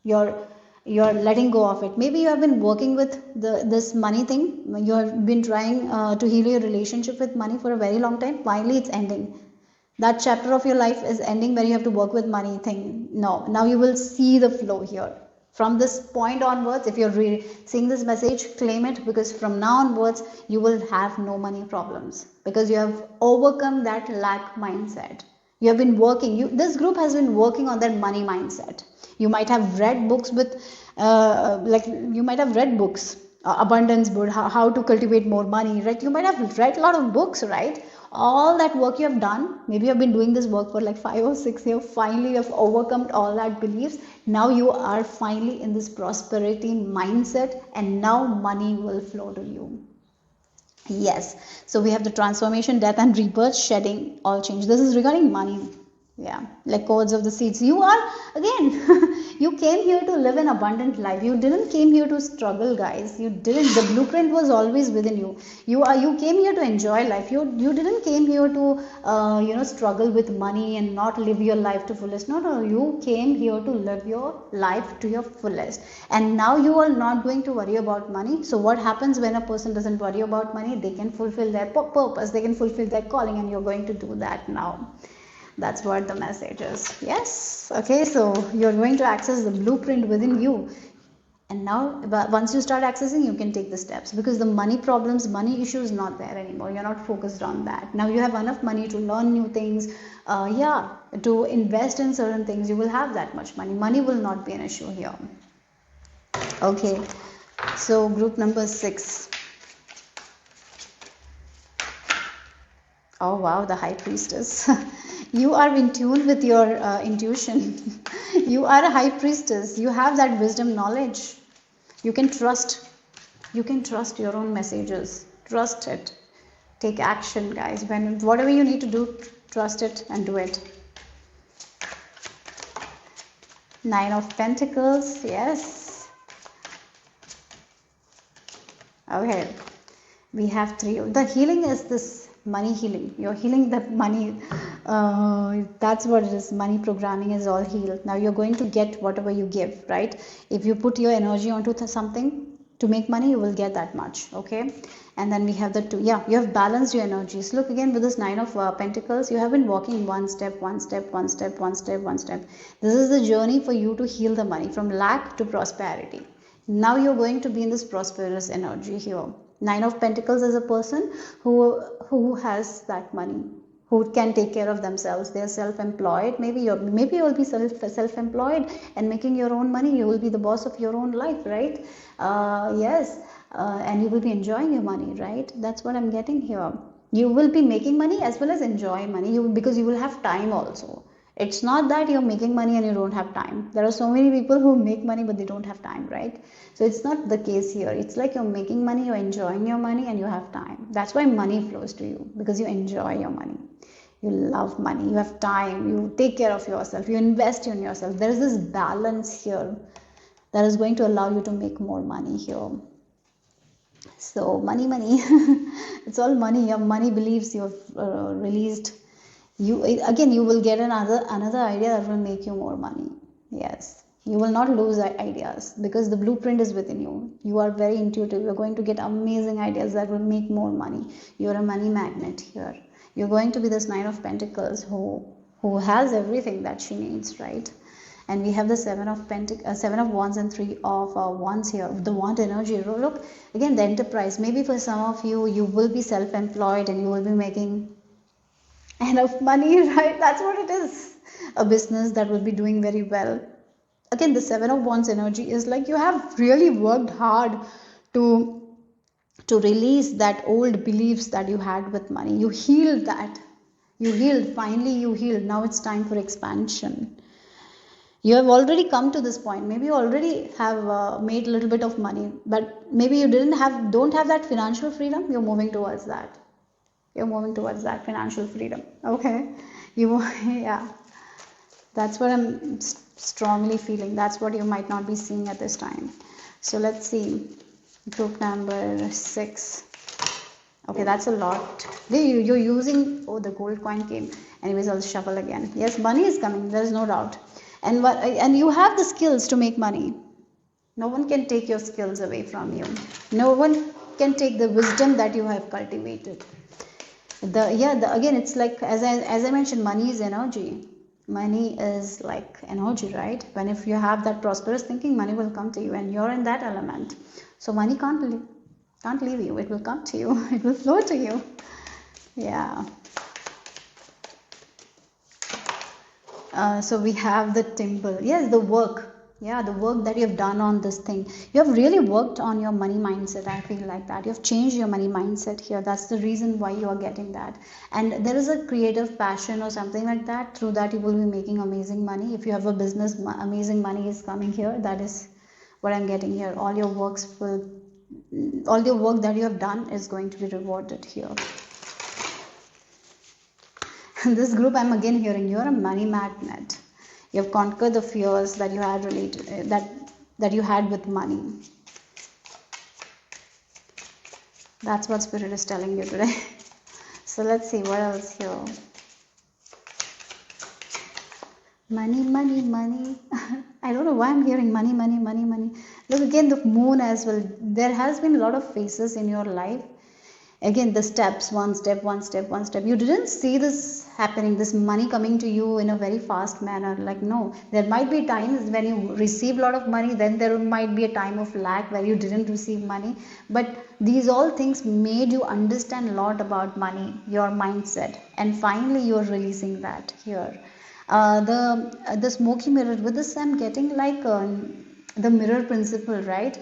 you're you're letting go of it. Maybe you have been working with this money thing. You have been trying to heal your relationship with money for a very long time. Finally it's ending. That chapter of your life is ending where you have to work with money thing. No, now you will see the flow here. From this point onwards, if you're seeing this message, claim it, because from now onwards you will have no money problems, because you have overcome that lack mindset. You have been working, this group has been working on that money mindset. You might have read books with like you might have read books, abundance book, how to cultivate more money, right? You might have read a lot of books, right? All that work you have done, maybe you have been doing this work for like 5 or 6 years. Finally you have overcome all that beliefs. Now you are finally in this prosperity mindset, and now money will flow to you. Yes, so we have the transformation, death and rebirth, shedding, all change. This is regarding money. Yeah, like codes of the seeds. You are, again, you came here to live an abundant life. You didn't came here to struggle, guys. You didn't. The blueprint was always within you. You came here to enjoy life. You didn't came here to struggle with money and not live your life to fullest. No, no, you came here to live your life to your fullest. And now you are not going to worry about money. So what happens when a person doesn't worry about money? They can fulfill their purpose. They can fulfill their calling, and you're going to do that now. That's what the message is. Yes. Okay, so you're going to access the blueprint within you. And now once you start accessing, you can take the steps, because the money problems, money issue is not there anymore. You're not focused on that. Now you have enough money to learn new things, to invest in certain things. You will have that much money. Money will not be an issue here. Okay, so group number 6. Oh wow, the high priestess. You are in tune with your intuition. You are a high priestess. You have that wisdom, knowledge. You can trust. You can trust your own messages. Trust it. Take action, guys. When whatever you need to do, trust it and do it. 9 of Pentacles. Yes. Okay. We have 3. The healing is this. Money healing. You're healing the money. That's what it is. Money programming is all healed. Now you're going to get whatever you give, right? If you put your energy onto something to make money, you will get that much. Okay. And then we have the 2. Yeah, you have balanced your energies. Look again with this 9 of Pentacles. You have been walking one step, one step, one step, one step, one step. This is the journey for you to heal the money from lack to prosperity. Now you're going to be in this prosperous energy here. 9 of Pentacles is a person who has that money, who can take care of themselves. They are self-employed. Maybe you will be self-employed and making your own money. You will be the boss of your own life, right? Yes, and you will be enjoying your money, right? That's what I'm getting here. You will be making money as well as enjoying money, because you will have time also. It's not that you're making money and you don't have time. There are so many people who make money but they don't have time, right? So it's not the case here. It's like you're making money, you're enjoying your money, and you have time. That's why money flows to you, because you enjoy your money. You love money, you have time, you take care of yourself, you invest in yourself. There is this balance here that is going to allow you to make more money here. So money. It's all money. Your money beliefs you have released. You will get another idea that will make you more money. Yes, you will not lose ideas, because the blueprint is within you. You are very intuitive. You're going to get amazing ideas that will make more money. You're a money magnet here. You're going to be this 9 of Pentacles who has everything that she needs, right? And we have the 7 of Wands and 3 of Wands here. The Wand energy. Look again, the enterprise. Maybe for some of you, you will be self-employed and you will be making enough money, right? That's what it is. A business that will be doing very well. Again, the 7 of Wands energy is like you have really worked hard to to release that old beliefs that you had with money. You healed that. You healed. Finally, you healed. Now it's time for expansion. You have already come to this point. Maybe you already have made a little bit of money, but maybe you don't have that financial freedom. You're moving towards that. You're moving towards that financial freedom. Okay. Yeah. That's what I'm strongly feeling. That's what you might not be seeing at this time. So let's see. Group number 6. Okay, that's a lot. You're using, oh, the gold coin came. Anyways, I'll shuffle again. Yes, money is coming. There's no doubt. And you have the skills to make money. No one can take your skills away from you. No one can take the wisdom that you have cultivated. Again, it's like, as I mentioned, money is energy. Money is like energy, right? When if you have that prosperous thinking, money will come to you, and you're in that element. So money can't leave you. It will come to you. It will flow to you. Yeah. So we have the temple. Yes, the work. Yeah, the work that you have done on this thing. You have really worked on your money mindset. I feel like that. You have changed your money mindset here. That's the reason why you are getting that. And there is a creative passion or something like that. Through that, you will be making amazing money. If you have a business, amazing money is coming here. That is what I'm getting here. All your work that you have done is going to be rewarded here. This group, I'm again hearing, you're a money magnet. You have conquered the fears that you had that you had with money. That's what Spirit is telling you today. So let's see what else here. Money, money, money. I don't know why I'm hearing money, money, money, money. Look again, the moon as well. There has been a lot of phases in your life. Again, the steps, one step, one step, one step. You didn't see this happening, this money coming to you in a very fast manner. Like, no, there might be times when you receive a lot of money, then there might be a time of lack where you didn't receive money. But these all things made you understand a lot about money, your mindset. And finally, you're releasing that here. The smoky mirror, with this I'm getting like the mirror principle, right?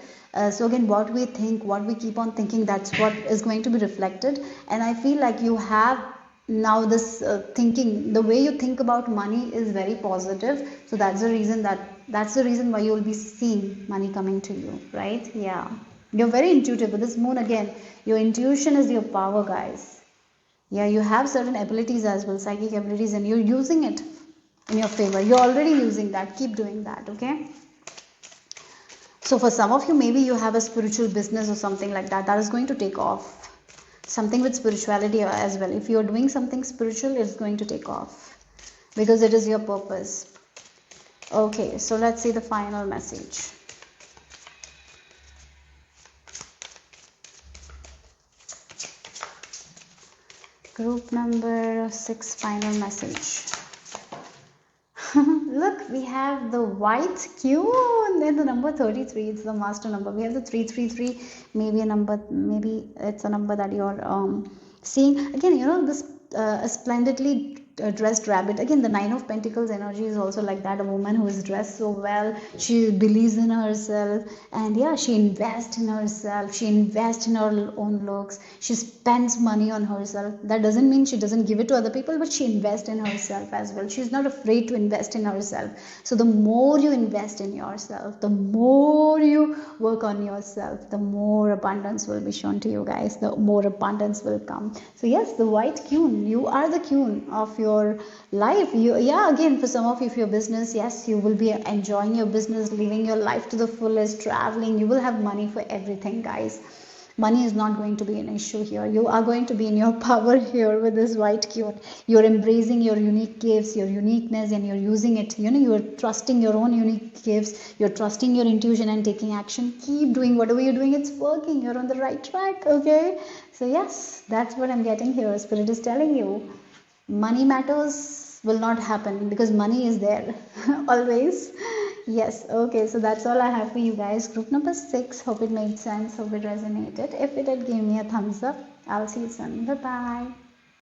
So again, what we think, what we keep on thinking, that's what is going to be reflected. And I feel like you have now this thinking, the way you think about money is very positive. So that's the reason why you will be seeing money coming to you, right? Yeah, you're very intuitive. With this moon again, your intuition is your power, guys. Yeah, you have certain abilities as well, psychic abilities, and you're using it in your favor. You're already using that. Keep doing that, okay? So for some of you, maybe you have a spiritual business or something like that. That is going to take off. Something with spirituality as well. If you're doing something spiritual, it's going to take off. Because it is your purpose. Okay, so let's see the final message. Group number 6, final message. Look, we have the white Q and then the number 33. It's the master number. We have the 333. Maybe it's a number that you're seeing. Again, you know, this splendidly dressed rabbit. Again, the 9 of Pentacles energy is also like that. A woman who is dressed so well. She believes in herself. And yeah, she invests in herself. She invests in her own looks. She spends money on herself. That doesn't mean she doesn't give it to other people, but she invests in herself as well. She's not afraid to invest in herself. So the more you invest in yourself, the more you work on yourself, the more abundance will be shown to you, guys. The more abundance will come. So yes, the white queen, you are the queen of your life. Again, for some of you, if your business, yes, you will be enjoying your business, living your life to the fullest, traveling. You will have money for everything, guys. Money is not going to be an issue here. You are going to be in your power here with this white queen. You're embracing your unique gifts, your uniqueness, and you're using it. You know, you're trusting your own unique gifts. You're trusting your intuition and taking action. Keep doing whatever you're doing. It's working. You're on the right track. Okay. So yes, that's what I'm getting here. Spirit is telling you, money matters will not happen because money is there always. Yes, okay, so that's all I have for you guys. Group number 6, hope it made sense, hope it resonated. If it did, give me a thumbs up. I'll see you soon. Bye bye.